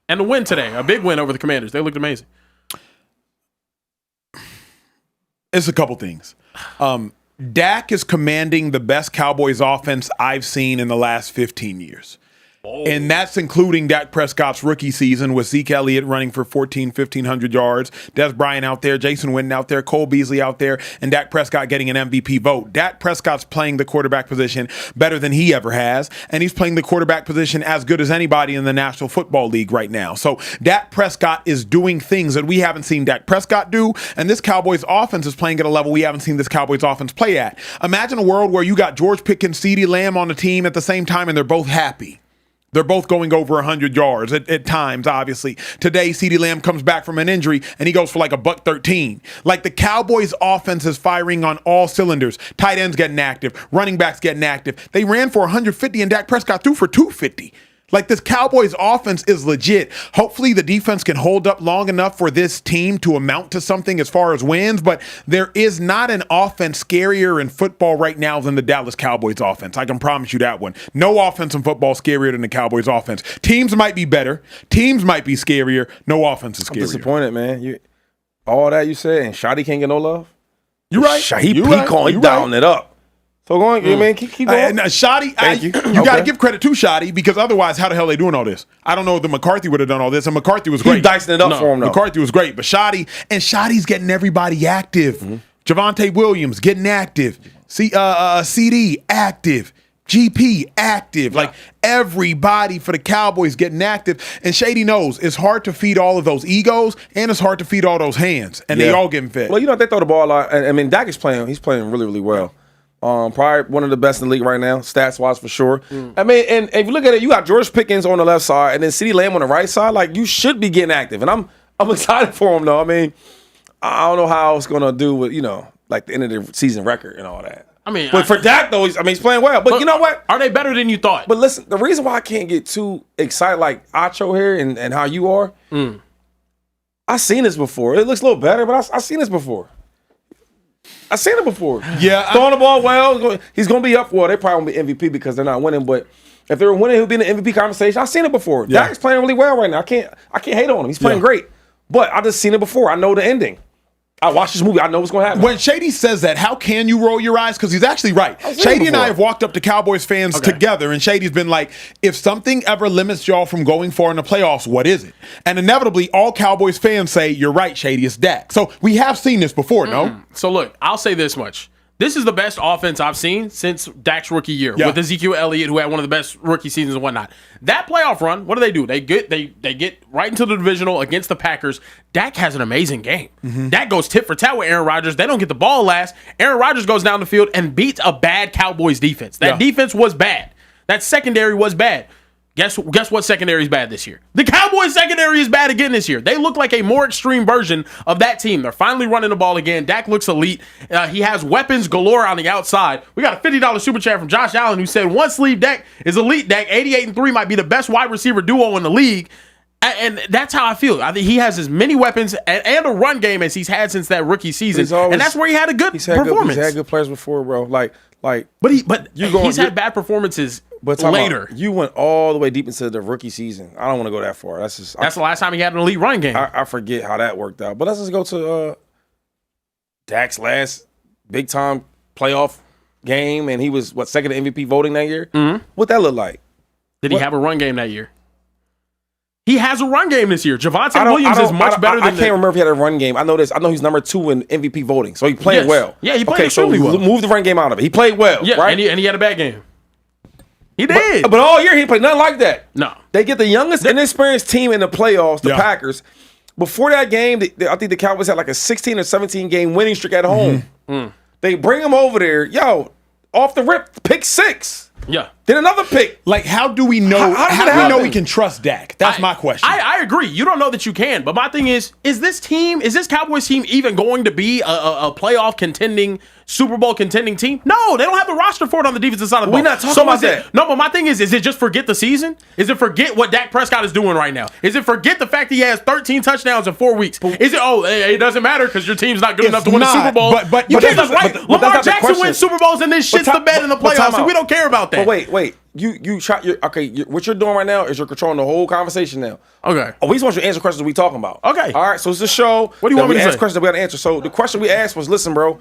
And the win today, a big win over the Commanders. They looked amazing. It's a couple things. Dak is commanding the best Cowboys offense I've seen in the last 15 years. And that's including Dak Prescott's rookie season with Zeke Elliott running for 1,500 yards, Des Bryant out there, Jason Witten out there, Cole Beasley out there, and Dak Prescott getting an MVP vote. Dak Prescott's playing the quarterback position better than he ever has, and he's playing the quarterback position as good as anybody in the National Football League right now. So Dak Prescott is doing things that we haven't seen Dak Prescott do, and this Cowboys offense is playing at a level we haven't seen this Cowboys offense play at. Imagine a world where you got George Pickens, CeeDee Lamb on the team at the same time, and they're both happy. They're both going over 100 yards at times, obviously. Today, CeeDee Lamb comes back from an injury, and he goes for like a $113. Like, the Cowboys' offense is firing on all cylinders. Tight ends getting active. Running backs getting active. They ran for 150, and Dak Prescott threw for 250. Like, this Cowboys offense is legit. Hopefully the defense can hold up long enough for this team to amount to something as far as wins, but there is not an offense scarier in football right now than the Dallas Cowboys offense. I can promise you that one. No offense in football is scarier than the Cowboys offense. Teams might be better. Teams might be scarier. No offense is scarier. I'm disappointed, man. All that you said, and Shotty can't get no love? You're right. He down it up. So go on, man, keep going. Shoddy, you got to give credit to Shoddy, because otherwise, how the hell are they doing all this? I don't know if McCarthy would have done all this, and McCarthy was great. He's dicing it up for him, though. McCarthy was great, but Shoddy's getting everybody active. Javonte Williams getting active. CD active. GP active. Like, everybody for the Cowboys getting active. And Shady knows it's hard to feed all of those egos, and it's hard to feed all those hands, and they all getting fed. Well, you know, they throw the ball a lot. I mean, Dak is playing. He's playing really, really well. Probably one of the best in the league right now, stats-wise for sure. I mean, and if you look at it, you got George Pickens on the left side, and then CeeDee Lamb on the right side. Like, you should be getting active, and I'm excited for him though. I mean, I don't know how it's gonna do with, you know, like the end of the season record and all that. I mean, but for Dak though, he's playing well. But you know what? Are they better than you thought? But listen, the reason why I can't get too excited like Acho here and how you are, I've seen this before. It looks a little better, but I've seen this before. I've seen it before. Yeah. Throwing the ball well. He's going to be up. Well, they probably won't be MVP because they're not winning, but if they were winning, he'll be in the MVP conversation. I've seen it before. Yeah. Dak's playing really well right now. I can't hate on him. He's playing great. But I just seen it before. I know the ending. I watched this movie. I know what's going to happen. When Shady says that, how can you roll your eyes? Because he's actually right. Shady and I have walked up to Cowboys fans together, and Shady's been like, if something ever limits y'all from going far in the playoffs, what is it? And inevitably, all Cowboys fans say, you're right, Shady, it's Dak. So we have seen this before, no? So look, I'll say this much. This is the best offense I've seen since Dak's rookie year with Ezekiel Elliott, who had one of the best rookie seasons and whatnot. That playoff run, what do? They get right into the divisional against the Packers. Dak has an amazing game. Dak goes tit for tat with Aaron Rodgers. They don't get the ball last. Aaron Rodgers goes down the field and beats a bad Cowboys defense. That defense was bad. That secondary was bad. Guess what secondary is bad this year? The Cowboys secondary is bad again this year. They look like a more extreme version of that team. They're finally running the ball again. Dak looks elite. He has weapons galore on the outside. We got a $50 super chat from Josh Allen who said one sleeve Dak is elite. Dak 88-3 might be the best wide receiver duo in the league. And that's how I feel. I think he has as many weapons and a run game as he's had since that rookie season. And that's where he had a good performance. He's had good players before, bro. But he's had bad performances later. You went all the way deep into the rookie season. I don't want to go that far. That's the last time he had an elite run game. I forget how that worked out. But let's just go to Dak's last big time playoff game, and he was second in MVP voting that year. What that look like? Did he have a run game that year? He has a run game this year. Javonte Williams is much better than I can't remember if he had a run game. I know this. I know he's number 2 in MVP voting, so he played well. Yeah, he played extremely well. Move the run game out of it. He played well, right? And he had a bad game. He did. But all year he played nothing like that. No. They get the youngest inexperienced team in the playoffs, the Packers. Before that game, I think the Cowboys had like a 16 or 17 game winning streak at home. They bring him over there. Off the rip, pick 6. Yeah. Then another pick. Like, how do we know? How do we know we can trust Dak? That's my question. I agree. You don't know that you can. But my thing is this Cowboys team even going to be a playoff contending, Super Bowl contending team? No, they don't have the roster for it on the defensive side of the ball. We're not talking about that. No, but my thing is it just forget the season? Is it forget what Dak Prescott is doing right now? Is it forget the fact that he has 13 touchdowns in 4 weeks? Is it, it doesn't matter because your team's not good enough to win a Super Bowl? But you can't just write Lamar Jackson wins Super Bowls and then shits the bed in the playoffs, and we don't care about that. But wait. What you're doing right now is you're controlling the whole conversation now. Okay. We just want you to answer questions we talking about. Okay. All right, so it's a show. What do you want me to ask say? questions that we got to answer. So the question we asked was, listen, bro,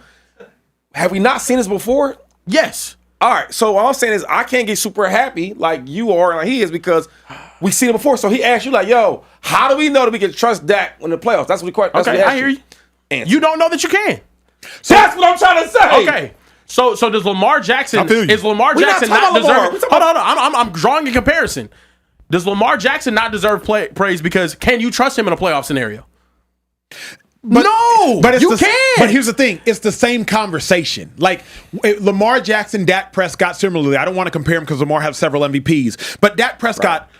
have we not seen this before? Yes. All right, so what I'm saying is I can't get super happy like you are and like he is because we seen it before. So he asked you like, yo, how do we know that we can trust Dak in the playoffs? That's what the question. Okay, I hear you. Answer. You don't know that you can. So that's what I'm trying to say. Okay. So does Lamar Jackson not deserve? Hold on. I'm drawing a comparison. Does Lamar Jackson not deserve praise because can you trust him in a playoff scenario? No, but you can. But here's the thing: it's the same conversation. Like Lamar Jackson, Dak Prescott. Similarly, I don't want to compare him because Lamar has several MVPs, but Dak Prescott. Right.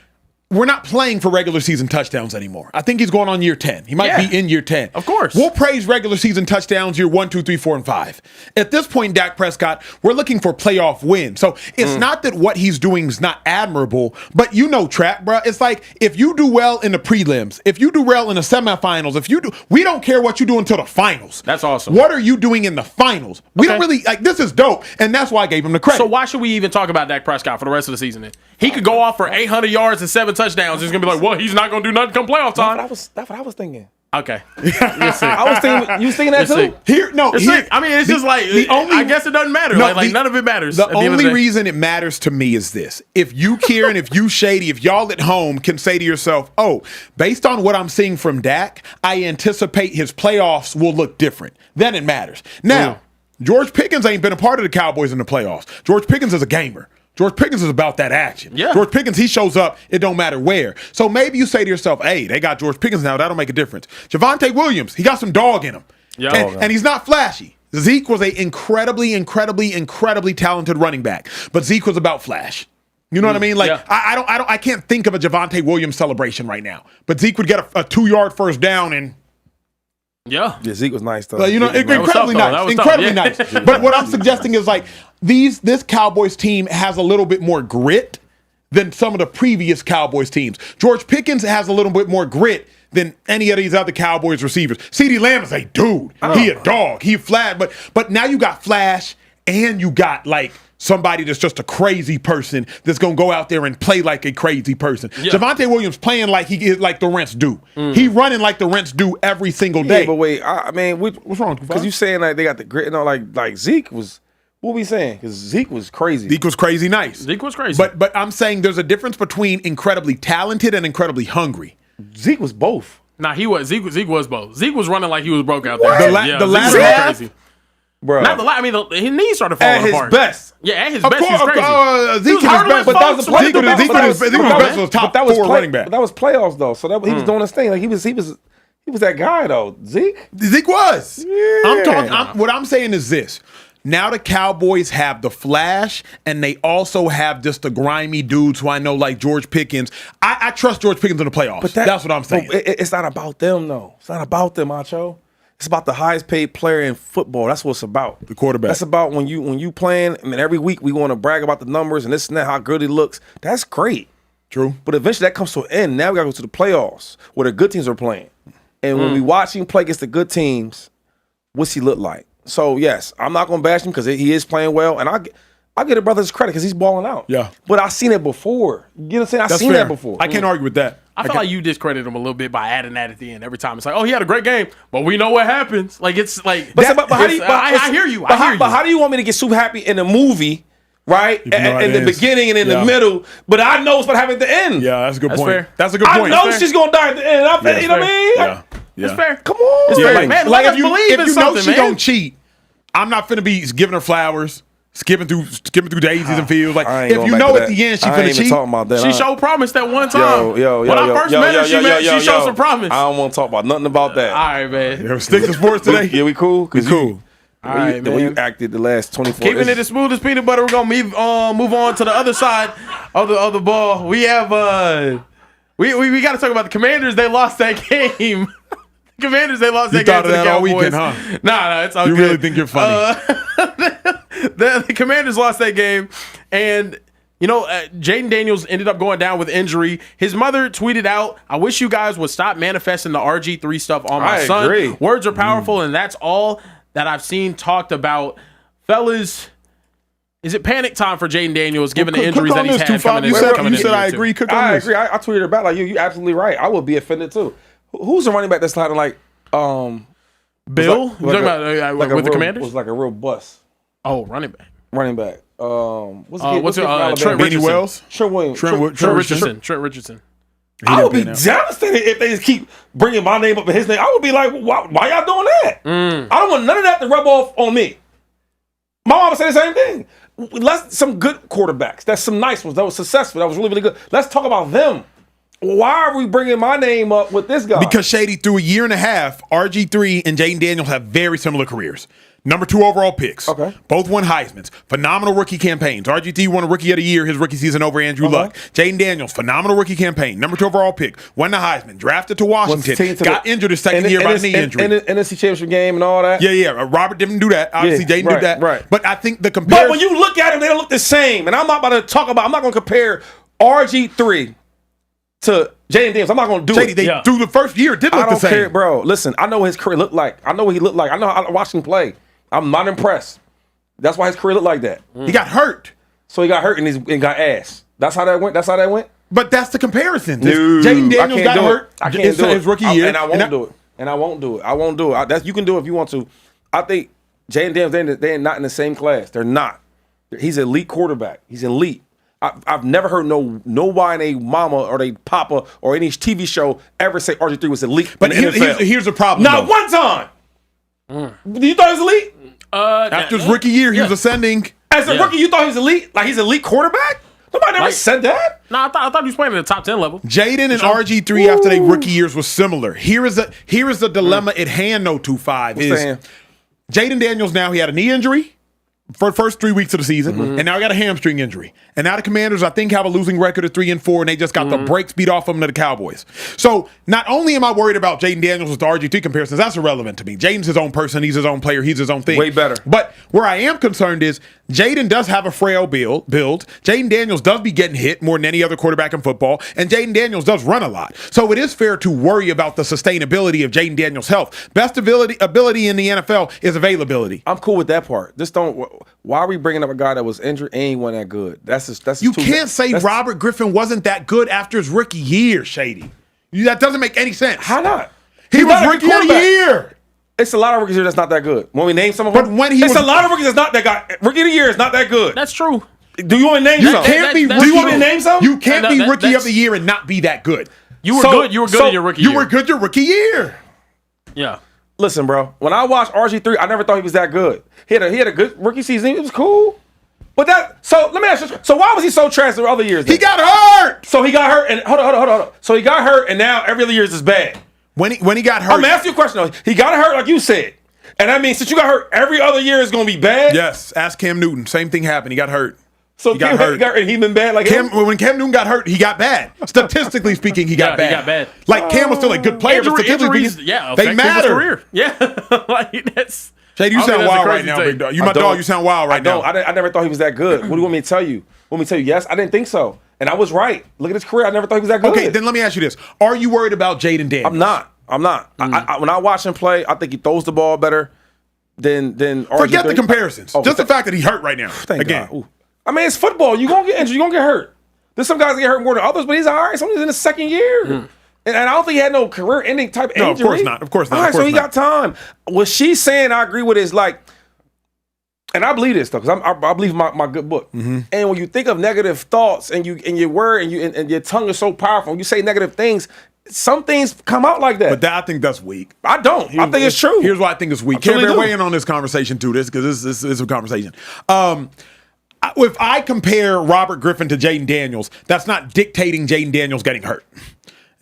We're not playing for regular season touchdowns anymore. I think he's going on year 10. He might be in year 10. Of course. We'll praise regular season touchdowns year 1, 2, 3, 4, and 5. At this point, Dak Prescott, we're looking for playoff wins. So it's not that what he's doing is not admirable, but Trap, bro. It's like if you do well in the prelims, if you do well in the semifinals, we don't care what you do until the finals. That's awesome. What are you doing in the finals? We don't really, this is dope, and that's why I gave him the credit. So why should we even talk about Dak Prescott for the rest of the season then? He could go off for 800 yards and 7 touchdowns. It's going to be like, well, he's not going to do nothing come playoff time. That's what I was thinking. Okay. I was thinking, you was thinking that too? It's just like, I guess it doesn't matter. None of it matters. The only reason it matters to me is this. If you care and if you shady, if y'all at home can say to yourself, based on what I'm seeing from Dak, I anticipate his playoffs will look different. Then it matters. Now, George Pickens ain't been a part of the Cowboys in the playoffs. George Pickens is a gamer. George Pickens is about that action. Yeah. George Pickens, he shows up, it don't matter where. So maybe you say to yourself, hey, they got George Pickens now, that'll make a difference. Javonte Williams, he got some dog in him. Yeah. And he's not flashy. Zeke was an incredibly talented running back, but Zeke was about flash. You know what I mean? Like I can't think of a Javonte Williams celebration right now, but Zeke would get a 2-yard first down and Yeah, Zeke was nice though. Incredibly nice. But what I'm suggesting is like this Cowboys team has a little bit more grit than some of the previous Cowboys teams. George Pickens has a little bit more grit than any of these other Cowboys receivers. CeeDee Lamb is a dude. He a dog. He flat. But now you got flash and you got like somebody that's just a crazy person that's going to go out there and play like a crazy person. Yeah. Javonte Williams playing like he is like the rents do. He running like the rents do every single day. Yeah, but wait, what's wrong? Because you saying like they got the grit and like Zeke was. What we saying? Because Zeke was crazy. Zeke was crazy nice. Zeke was crazy. But I'm saying there's a difference between incredibly talented and incredibly hungry. Zeke was both. Nah, he was. Zeke was both. Zeke was running like he was broke out there. The last half. Crazy. Bro. Not the I mean, his knees started At falling his apart. best. Yeah, at his Of best, course, he's crazy. Zeke was hurdling best, folks, But that was the what play. you doing? Zeke was best was top But that was 4 running back. But that was playoffs though. So he was doing his thing. Like he was that guy though. Zeke. Zeke was. Yeah. What I'm saying is this. Now the Cowboys have the flash, and they also have just the grimy dudes who I know, like George Pickens. I trust George Pickens in the playoffs. That's what I'm saying. It's not about them though. It's not about them, Macho. It's about the highest paid player in football. That's what it's about. The quarterback. That's about when you playing. I mean, every week we want to brag about the numbers and this and that, how good he looks. That's great. True. But eventually that comes to an end. Now we got to go to the playoffs where the good teams are playing. And when we watch him play against the good teams, what's he look like? So, yes, I'm not going to bash him because he is playing well. And I get a brother's credit because he's balling out. Yeah. But I've seen it before. You know what I'm saying? I've seen fair. that before. I can't argue with that. I feel like you discredit him a little bit by adding that at the end every time. It's like, oh, he had a great game, but we know what happens. Like it's like, But how do you? I hear you. But how do you want me to get super happy in a movie, right? You know In the beginning and in the middle, but I know what's going to happen at the end. Yeah, that's a good point. fair. That's a good I point. know she's going to die at the end. You know what I mean? Yeah. It's fair. Come on. It's Yeah, fair. Man, let us believe in if you know something, she man. don't cheat, I'm not finna be giving her flowers, skipping through daisies and fields. Like I ain't if going you back know to at that. the end she I ain't finna even cheat. talking about that. She showed promise that one time. When I first met her, she showed some promise. I don't want to talk about nothing about that. All right, man. Yo, stick to sports today. Yeah, we cool? We cool. The way man. you acted the last 24 Keeping it as smooth as peanut butter, we're gonna move on to the other side of the ball. We have we got to talk about the Commanders. They lost that game. Commanders, they lost You that game thought to of the that all Cowboys. weekend, huh? Nah, it's all You good. really think you're funny? The Commanders lost that game, and Jaden Daniels ended up going down with injury. His mother tweeted out, "I wish you guys would stop manifesting the RG3 stuff on my I son. agree. Words are powerful, and that's all that I've seen talked about." Fellas, is it panic time for Jaden Daniels given the injuries that he's had coming in? You said into I year two? agree. Cook on I this. agree. I tweeted about like you're absolutely right. I would be offended too. Who's the running back that's kind of like Bill? like- You talking about like a with the real- Commanders? was like a real bust Oh, running back. running back. What's What's the kid from Alabama? Trent Beanie Richardson. Wells. Trent Williams. Trent Richardson. Trent Richardson. I would be didn't play now. devastated if they just keep bringing my name up and his name. I would be like, why y'all doing that? I don't want none of that to rub off on me. My mama said the same thing. Let's some good quarterbacks. That's some nice ones. That was successful. That was really, really good. Let's talk about them. Why are we bringing my name up with this guy? Because Shady, through a year and a half, RG3 and Jaden Daniels have very similar careers. Number 2 overall picks. Okay. Both won Heismans. Phenomenal rookie campaigns. RG3 won a rookie of the year his rookie season over Andrew Luck. Jaden Daniels, phenomenal rookie campaign. Number 2 overall pick. Won the Heisman. Drafted to Washington. Got injured his second year by knee injury. In the NFC Championship game and all that. Yeah. Robert didn't do that. Obviously, Yeah, Jaden did that. right. But I think the comparison. But when you look at them, they don't look the same. And I'm not going to compare RG3 to Jaden Daniels. I'm not going to do Shady, it. through the first year, it did look I don't the same. care, bro. Listen, I know what his career looked like. I know what he looked like. I watched him play. I'm not impressed. That's why his career looked like that. He got hurt. So he got hurt and got ass. That's how that went. But that's the comparison. No, Jaden I Daniels can't got do hurt. it. I can't do it. His rookie year. And I won't do it. I won't do it. You can do it if you want to. I think Jaden Daniels, they're not in the same class. They're not. He's an elite quarterback. He's elite. I've never heard nobody, a mama or a papa or any TV show ever say RG3 was elite. But in the NFL. here's the problem. Not though. one time. You thought he was elite? After his rookie year, he was ascending. As a rookie, you thought he was elite? Like he's an elite quarterback? Nobody never said that. No, I thought he was playing at the top 10 level. Jaden and RG3 after their rookie years was similar. Here is the dilemma at hand, no 2-5 is Jaden Daniels now he had a knee injury for the first 3 weeks of the season, and now he got a hamstring injury. And now the Commanders, I think, have a losing record of 3-4, and they just got the brakes beat off them to the Cowboys. So not only am I worried about Jaden Daniels with the RG3 comparisons, that's irrelevant to me. Jaden's his own person, he's his own player, he's his own thing. Way better. But where I am concerned is Jaden does have a frail build. Jaden Daniels does be getting hit more than any other quarterback in football, and Jaden Daniels does run a lot. So it is fair to worry about the sustainability of Jaden Daniels' health. Best ability in the NFL is availability. I'm cool with that part. Just don't. Why are we bringing up a guy that was injured and he wasn't that good? That's You can't say Robert Griffin wasn't that good after his rookie year, Shady. That doesn't make any sense. How not? He was rookie of the year. It's a lot of rookies here that's not that good. When we name some of But them, when he it's was- a lot of rookies that's not that guy. Rookie of the year is not that good. That's true. Do you want me to name You some? can't be that's Do you rookie. want me to name some? You can't be rookie of that's- the year and not be that good. You were So- good. You were good so in your rookie You year. were good your rookie year. Yeah. Listen, bro. When I watched RG3, I never thought he was that good. He had a good rookie season. It was cool. But so let me ask you. So why was he so trash the other years? He got hurt. So he got hurt, and hold on. So he got hurt, and now every other year is bad. When he got hurt, I'm asking you a question though. He got hurt like you said, and that means since you got hurt, every other year is gonna be bad. yes. Ask Cam Newton. Same thing happened. He got hurt. So he got hurt. And he been bad like him. When Cam Newton got hurt, he got bad. Statistically speaking, he got bad. He got bad. Like Cam was still a good player, but statistically Injuries, speaking, yeah, they affected his matter. career. Yeah, like that's. Shady, you I don't sound think that's a wild right crazy now, take. big dog. You my dog. You sound wild right now. I never thought he was that good. What do you want me to tell you? Want me to tell you? Yes, I didn't think so, and I was right. Look at his career. I never thought he was that good. Okay, then let me ask you this: are you worried about Jaden Daniels? I'm not. When I watch him play, I think he throws the ball better than RG3. Forget the comparisons. Oh, Just the fact that he hurt right now. Thank Again. God. Ooh. I mean, it's football. You gonna get injured. You gonna get hurt. There's some guys that get hurt more than others, but he's all right. Somebody's in his second year. And I don't think he had no career-ending type No, injury. of course not. Of course not. All right, Of course so he not. got time. What she's saying, I agree with, is like, and I believe this though, because I believe my good book. Mm-hmm. And when you think of negative thoughts and your word and your tongue is so powerful, when you say negative things, some things come out like that. But I think that's weak. I don't. I think it's true. Here's why I think it's weak. truly Can't do. weigh in on this conversation too, because this is a conversation. If I compare Robert Griffin to Jaden Daniels, that's not dictating Jaden Daniels getting hurt.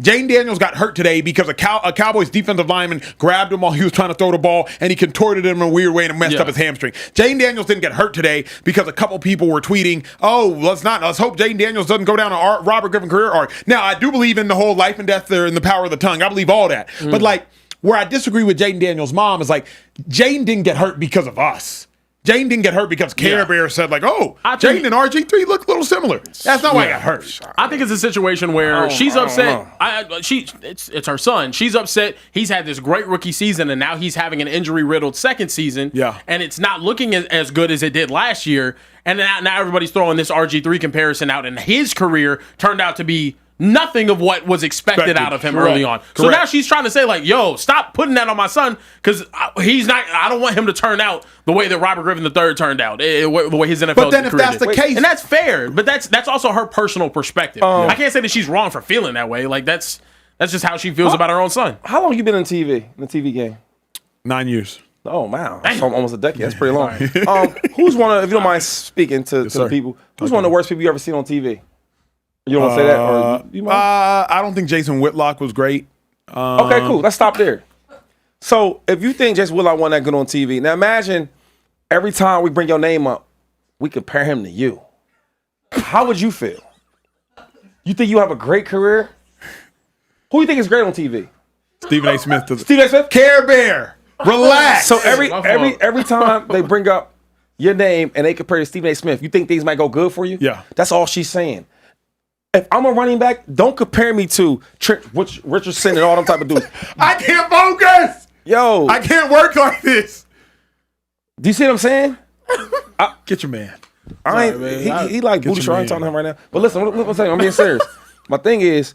Jaden Daniels got hurt today because a Cowboys defensive lineman grabbed him while he was trying to throw the ball, and he contorted him in a weird way and messed up his hamstring. Jaden Daniels didn't get hurt today because a couple people were tweeting, "Oh, let's hope Jaden Daniels doesn't go down a Robert Griffin career arc." Now, I do believe in the whole life and death there and the power of the tongue. I believe all that. But like, where I disagree with Jaden Daniels' mom is like, Jaden didn't get hurt because of us. Jaden didn't get hurt because Care Bear said like, "Oh, Jaden and RG3 look a little similar." That's not why he got hurt. I think it's a situation where she's upset. It's her son. She's upset. He's had this great rookie season, and now he's having an injury-riddled second season. Yeah. And it's not looking as good as it did last year. And now everybody's throwing this RG3 comparison out, and his career turned out to be nothing of what was expected out of him early on. So now she's trying to say like, yo, stop putting that on my son, because I don't want him to turn out the way that Robert Griffin III turned out, the way his NFL But then if career that's did. the case, and that's fair, but that's also her personal perspective. I can't say that she's wrong for feeling that way. Like that's just how she feels about her own son. How long you been in the TV game? 9 years. Oh wow, that's almost a decade. That's pretty long. Who's one of, if you don't mind speaking to the people, who's one of the worst people you ever seen on TV? You don't want to say that, or you mind? I don't think Jason Whitlock was great. Okay, cool. Let's stop there. So, if you think Jason Whitlock wasn't that good on TV, now imagine every time we bring your name up, we compare him to you. How would you feel? You think you have a great career? Who do you think is great on TV? Stephen A. Smith. Stephen A. Smith? Care Bear. Relax. So every time they bring up your name and they compare to Stephen A. Smith, you think things might go good for you? Yeah. That's all she's saying. If I'm a running back, don't compare me to Trent Richardson and all them type of dudes. I can't focus. Yo. I can't work like this. Do you see what I'm saying? Get your man. He like booty short. I ain't talking to him right now. But listen, I'm being serious. My thing is,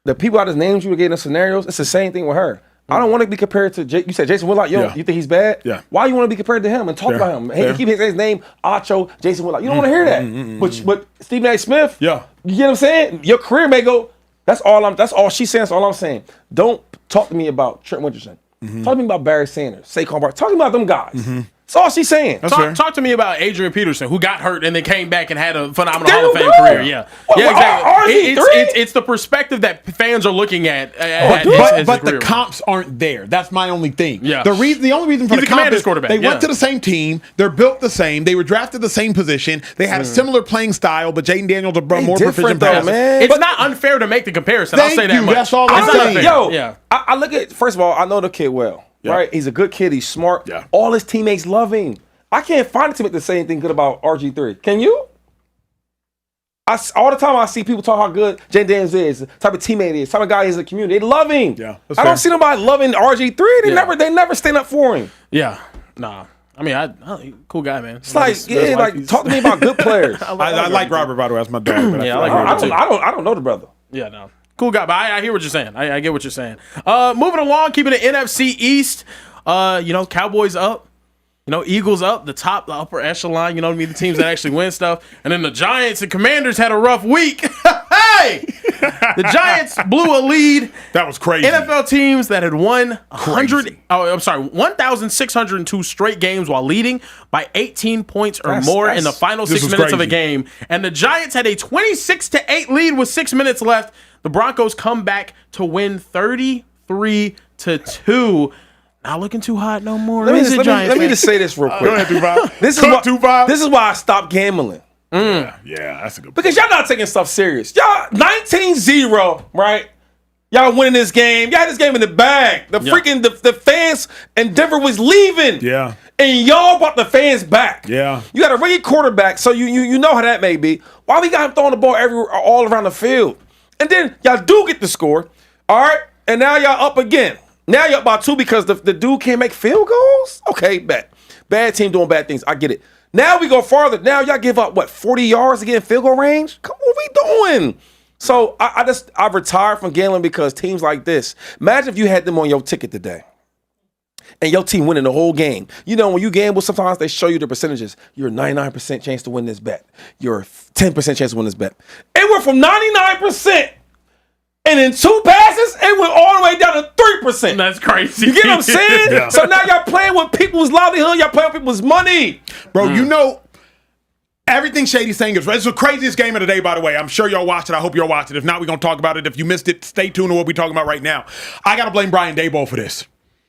the people I just named you again in scenarios, it's the same thing with her. I don't want to be compared to you said Jason Whitlock. Yo, you think he's bad? Yeah. Why you want to be compared to him and talk about him? Hey, keep his name Acho, Jason Whitlock. You don't want to hear that. But Stephen A. Smith, you get what I'm saying? Your career may go. That's all she's saying. That's all I'm saying. Don't talk to me about Trent Richardson. Talk to me about Barry Sanders, Saquon Barkley. Talk to me about them guys. That's all she's saying. Talk to me about Adrian Peterson, who got hurt and then came back and had a phenomenal Hall of Fame career. Yeah, exactly. It's the perspective that fans are looking at. But the comps aren't there. That's my only thing. Yeah. The only reason for the comp is quarterback. They went to the same team. They're built the same. They were drafted the same position. They had a similar playing style, but Jaden Daniels a more proficient passer. Man. It's not unfair to make the comparison. I'll say that much. That's all I'm saying. Yo, I look at, first of all, I know the kid well. Right, he's a good kid. He's smart. Yeah. All his teammates love him. I can't find a teammate to say anything good about RG3. Can you? All the time I see people talk how good Jaden Daniels is, the type of teammate he is, type of guy he is in the community. They love him. Yeah, I don't see nobody loving RG3. They never stand up for him. Yeah, nah. I mean, cool guy, man. It's like talk to me about good players. I like Robert, by the way. That's my dog. Yeah, I like Robert too. I don't know the brother. Yeah, no. Cool guy, but I hear what you're saying. I get what you're saying. Moving along, keeping the NFC East. Cowboys up. Eagles up, the upper echelon. The teams that actually win stuff. And then the Giants and Commanders had a rough week. Hey, The Giants blew a lead. That was crazy. NFL teams that had won 1,602 straight games while leading by 18 points or more in the final 6 minutes of a game. And the Giants had a 26-8 lead with 6 minutes left. The Broncos come back to win 33-2. Not looking too hot no more. Let me just say this real quick. Go ahead, 2-5. This is why I stopped gambling. Yeah, that's a good point. Because y'all not taking stuff serious. Y'all 19-0, right? Y'all winning this game. Y'all had this game in the bag. The fans in Denver was leaving. Yeah. And y'all brought the fans back. Yeah. You got a rookie quarterback, so you know how that may be. Why we got him throwing the ball all around the field? And then y'all do get the score. All right. And now y'all up again. Now you're up by 2 because the dude can't make field goals? Okay, bet. Bad team doing bad things. I get it. Now we go farther. Now y'all give up, 40 yards to get in field goal range? Come on, what we doing? So I retired from gambling because teams like this. Imagine if you had them on your ticket today and your team winning the whole game. You know, when you gamble, sometimes they show you the percentages. You're a 99% chance to win this bet. You're a 10% chance to win this bet. It went from 99%. And in 2 passes, it went all the way down to 3%. That's crazy. You get what I'm saying? Yeah. So now y'all playing with people's livelihood. Y'all playing with people's money. Bro, you know, everything Shady's saying is right. It's the craziest game of the day, by the way. I'm sure y'all watched it. I hope y'all watched it. If not, we're going to talk about it. If you missed it, stay tuned to what we're talking about right now. I got to blame Brian Daboll for this.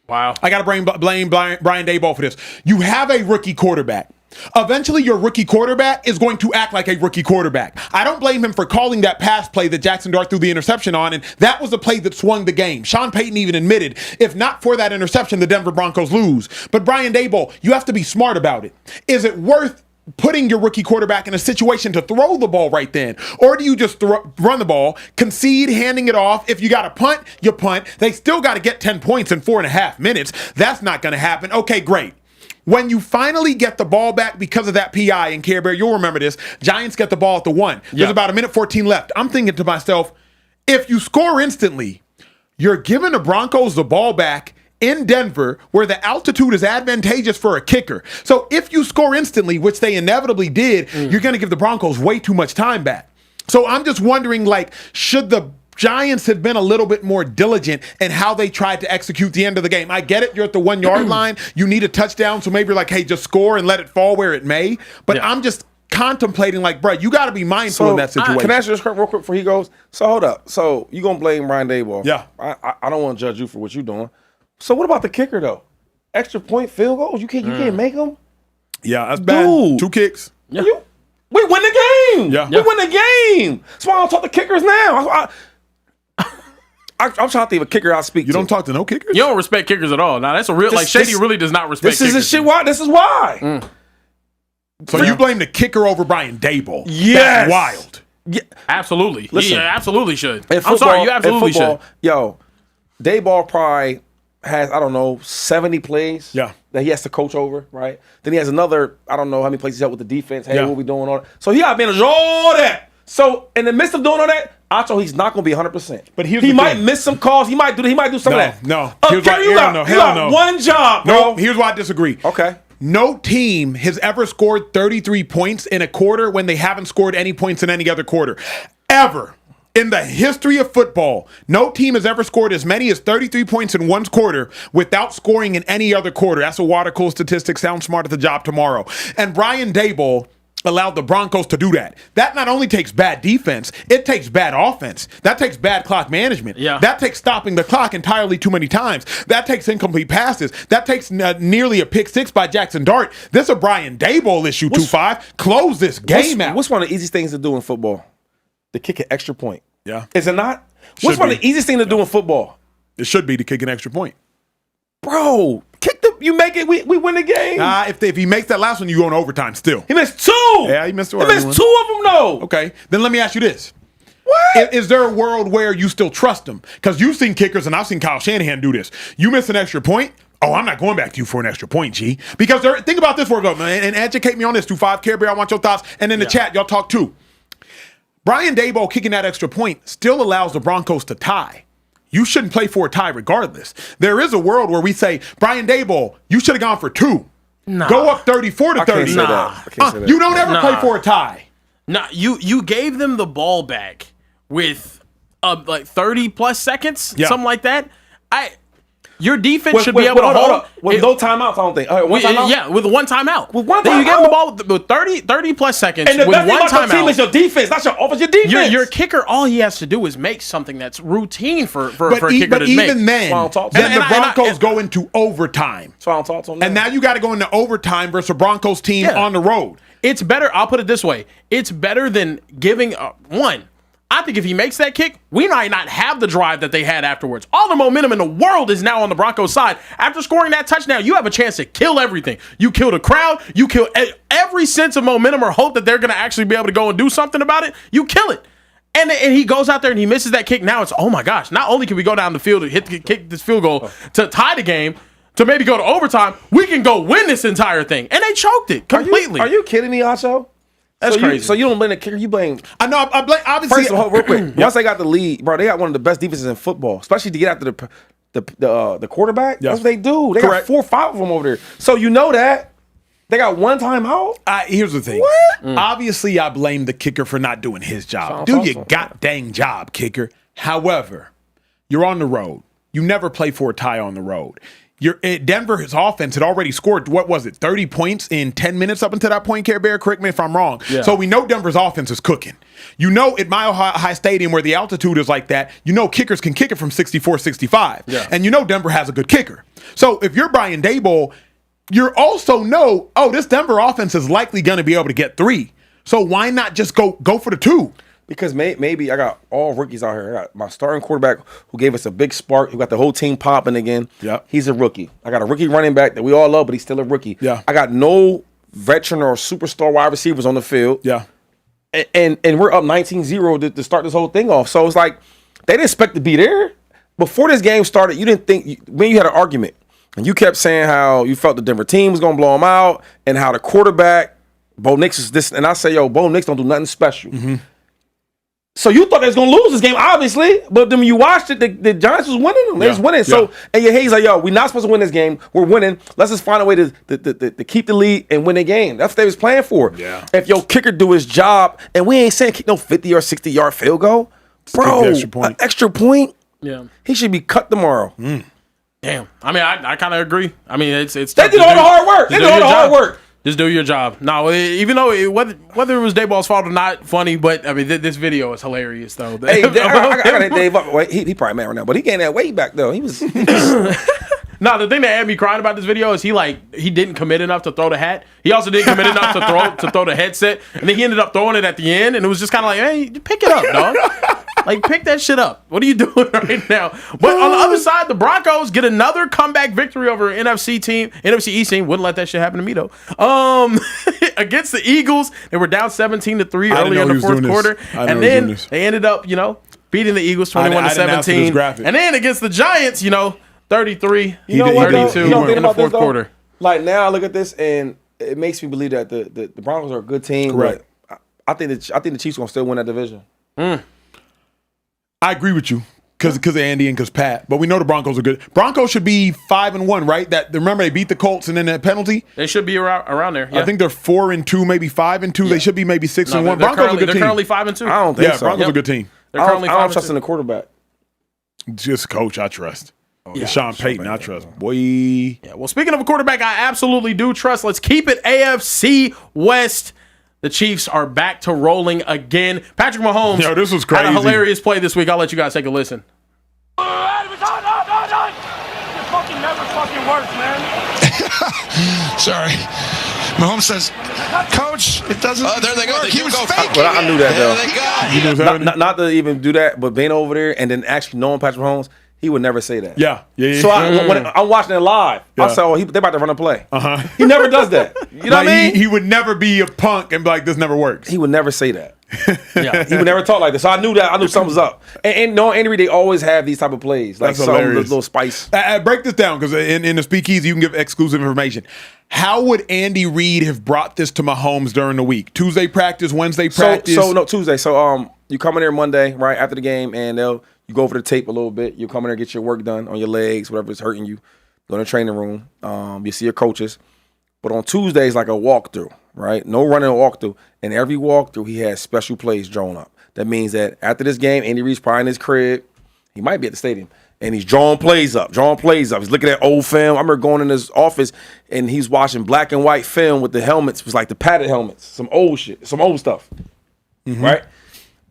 Wow. I got to blame Brian Daboll for this. You have a rookie quarterback. Eventually, your rookie quarterback is going to act like a rookie quarterback. I don't blame him for calling that pass play that Jackson Dart threw the interception on, and that was the play that swung the game. Sean Payton even admitted, if not for that interception, the Denver Broncos lose. But Brian Daboll, you have to be smart about it. Is it worth putting your rookie quarterback in a situation to throw the ball right then? Or do you just run the ball, concede, handing it off? If you got to punt, you punt. They still got to get 10 points in 4.5 minutes. That's not going to happen. Okay, great. When you finally get the ball back because of that PI in Care Bear, you'll remember this. Giants get the ball at the 1. There's about 1:14 left. I'm thinking to myself, if you score instantly, you're giving the Broncos the ball back in Denver where the altitude is advantageous for a kicker. So if you score instantly, which they inevitably did, you're going to give the Broncos way too much time back. So I'm just wondering, should the Giants have been a little bit more diligent in how they tried to execute the end of the game? I get it. You're at the 1 yard line. You need a touchdown. So maybe you're like, hey, just score and let it fall where it may. But I'm just contemplating, bro, you got to be mindful in that situation. Can I ask you this real quick before he goes? So hold up. So you going to blame Brian Daboll. Yeah. I don't want to judge you for what you're doing. So what about the kicker, though? Extra point field goals? You can't make them? Yeah, that's bad. Dude. 2 kicks. Yeah. We win the game. Yeah. We win the game. That's why I don't talk to kickers now. I'm trying to think of a kicker I speak to. You don't talk to no kickers? You don't respect kickers at all. Now that's a real Shady really does not respect kickers. This is why. So you blame the kicker over Brian Daboll? Yes. That's wild. Yeah. Absolutely. Listen, yeah, absolutely should. Football, I'm sorry, you absolutely should. Yo, Daboll probably has, 70 plays that he has to coach over, right? Then he has another, I don't know how many plays he's had with the defense. Hey, what we doing on it? So he got to manage all that. So in the midst of doing all that, Acho, he's not going to be 100%. But he might miss some calls. He might do some of that. No. You got one job, bro. No, here's why I disagree. Okay. No team has ever scored 33 points in a quarter when they haven't scored any points in any other quarter. Ever. In the history of football, no team has ever scored as many as 33 points in one quarter without scoring in any other quarter. That's a water cool statistic. Sound smart at the job tomorrow. And Brian Daboll allowed the Broncos to do that. That not only takes bad defense, it takes bad offense. That takes bad clock management. Yeah. That takes stopping the clock entirely too many times. That takes incomplete passes. That takes nearly a pick 6 by Jackson Dart. This is a Brian Daboll issue, 2-5. Close this game out. What's one of the easiest things to do in football? To kick an extra point. Yeah. Is it not? What's one of the easiest things to do in football? It should be to kick an extra point. Bro, you make it, we win the game. If he makes that last one, you go in overtime still. He missed 2. Yeah, he missed 2. He missed 2 of them, though. Okay, then let me ask you this. What? Is there a world where you still trust him? Because you've seen kickers, and I've seen Kyle Shanahan do this. You miss an extra point, oh, I'm not going back to you for an extra point, G. Because think about this for a go, man, and educate me on this. 2-5, Care Bear, I want your thoughts. And in the chat, y'all talk too. Brian Daboll kicking that extra point still allows the Broncos to tie. You shouldn't play for a tie regardless. There is a world where we say, Brian Daboll, you should have gone for 2. Nah. Go up 34-30. I can't say that. You don't ever play for a tie. Nah, you gave them the ball back with like 30 plus seconds, Yeah. something like that. Your defense should be able to hold with no timeouts. I don't think. One timeout? Yeah, with one timeout. With one Then you timeout? give them the ball with 30 plus seconds. And the with best thing one about your team is timeout. your defense. That's your offense. Your defense. Your kicker, all he has to do is make something that's routine for a But kicker to make. even then, That's why I don't talk to then him. the Broncos go into overtime. That's why I don't talk to him. And now you got to go into overtime versus a Broncos team Yeah. on the road. It's better. I'll put it this way: it's better than giving one. I think if he makes that kick, we might not have the drive that they had afterwards. All the momentum in the world is now on the Broncos side. After scoring that touchdown, you have a chance to kill everything. You kill the crowd. You kill every sense of momentum or hope that they're going to actually be able to go and do something about it. You kill it. And he goes out there and he misses that kick. Now it's, oh my gosh, not only can we go down the field and kick this field goal to tie the game, to maybe go to overtime, we can go win this entire thing. And they choked it completely. Are you kidding me, Acho? That's crazy. So you don't blame the kicker. You blame. I know. I blame, obviously. First of all, real quick. Once they got the lead, bro, they got one of the best defenses in football, especially to get after the quarterback. Yeah. That's what they do. They Correct. got 4 or 5 of them over there. So you know that they got one timeout. Here's the thing. What? Obviously, I blame the kicker for not doing his job. Do your goddamn job, kicker. However, you're on the road. You never play for a tie on the road. Denver's offense had already scored, what was it, 30 points in 10 minutes up until that point, Care Bear? Correct me if I'm wrong. Yeah. So we know Denver's offense is cooking. You know, at Mile High Stadium where the altitude is like that, you know kickers can kick it from 64, 65. Yeah. And you know Denver has a good kicker. So if you're Brian Daboll, you also know, this Denver offense is likely going to be able to get 3. So why not just go for the 2? Because maybe I got all rookies out here. I got my starting quarterback who gave us a big spark, who got the whole team popping again. Yep. He's a rookie. I got a rookie running back that we all love, but he's still a rookie. Yeah. I got no veteran or superstar wide receivers on the field. Yeah. And we're up 19-0 to start this whole thing off. So it's like they didn't expect to be there. Before this game started, you didn't think when you had an argument and you kept saying how you felt the Denver team was going to blow them out and how the quarterback, Bo Nix, is this. And I say, Bo Nix don't do nothing special. Mm-hmm. So you thought they was gonna lose this game, obviously, but then when you watched it, the Giants was winning them. They was winning. So and your Hayes like, we're not supposed to win this game. We're winning. Let's just find a way to keep the lead and win the game. That's what they was playing for. Yeah. If your kicker do his job, and we ain't saying kick no 50 or 60 yard field goal, bro, an extra point. Yeah. He should be cut tomorrow. Damn. I mean, I kind of agree. I mean, it's They tough did to all do. the hard work. They Just did do all your the hard job. work. Just do your job. No, even though whether it was Dayball's fault or not, funny. But I mean, this video is hilarious though. Hey, I got that Dave up. Well, he probably mad right now, but he gained that weight back though. He was. No, the thing that had me crying about this video is he didn't commit enough to throw the hat. He also didn't commit enough to throw the headset, and then he ended up throwing it at the end, and it was just kind of like, hey, pick it up, dog. Like, pick that shit up. What are you doing right now? But on the other side, the Broncos get another comeback victory over an NFC East team. Wouldn't let that shit happen to me, though. Against the Eagles, they were down 17-3 early in the fourth quarter. And then they ended up, beating the Eagles 21-17. And then against the Giants, 33, You know what, 32 in the fourth quarter. Like now, I look at this and it makes me believe that the Broncos are a good team. Right. But I think the Chiefs gonna still win that division. I agree with you because of Andy and because Pat, but we know the Broncos are good. Broncos should be 5-1, right? Remember they beat the Colts and then that penalty. They should be around there. Yeah. I think they're 4-2, maybe 5-2. They should be maybe 6-1. Broncos are a good team. They're currently 5-2. I don't think so. Broncos are a good team. They're currently I don't 5-2. trust in the quarterback. Just coach, I trust. Yeah. Sean Payton, I trust. Boy. Yeah, well, speaking of a quarterback, I absolutely do trust. Let's keep it AFC West. The Chiefs are back to rolling again. Patrick Mahomes this was had crazy. a hilarious play this week. I'll let you guys take a listen. It fucking never fucking works, man. Sorry. Mahomes says, Coach, it doesn't there they go. work. They He was go. faking But I knew that There though. they go. You know what's happening? Not to even do that, but being over there and then actually knowing Patrick Mahomes, he would never say that. Yeah. So when I'm watching it live, Yeah. I said, they about to run a play. He never does that. You know what I mean? He would never be a punk and be like, this never works. He would never say that. Yeah. He would never talk like this. So I knew that. I knew something was up. And knowing Andy Reid, they always have these type of plays. Like That's some hilarious. little spice. Break this down because in the Speakeasy, you can give exclusive information. How would Andy Reid have brought this to Mahomes during the week? Tuesday practice, Wednesday practice? So Tuesday. So you come in there Monday, right, after the game, and you go over the tape a little bit. You come in there, get your work done on your legs, whatever is hurting you. Go in the training room. You see your coaches. But on Tuesdays, like a walkthrough, right? No running or walkthrough. And every walkthrough, he has special plays drawn up. That means that after this game, Andy Reid's probably in his crib. He might be at the stadium. And he's drawing plays up. He's looking at old film. I remember going in his office and he's watching black and white film with the helmets. It was like the padded helmets. Some old shit. Some old stuff. Right?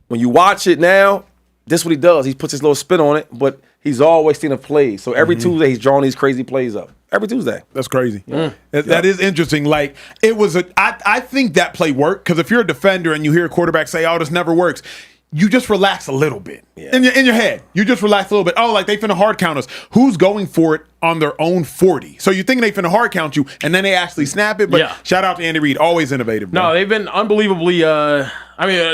When you watch it now, this is what he does. He puts his little spin on it, but he's always seen a play. So every Tuesday he's drawing these crazy plays up. Every Tuesday. That's crazy. That is interesting. Like, it was I think that play worked, because if you're a defender and you hear a quarterback say, oh, this never works, you just relax a little bit in your head. You just relax a little bit. Oh, like they finna hard count us. Who's going for it on their own 40? So you think they finna hard count you, and then they actually snap it. But shout out to Andy Reid, always innovative. Bro. No, they've been unbelievably.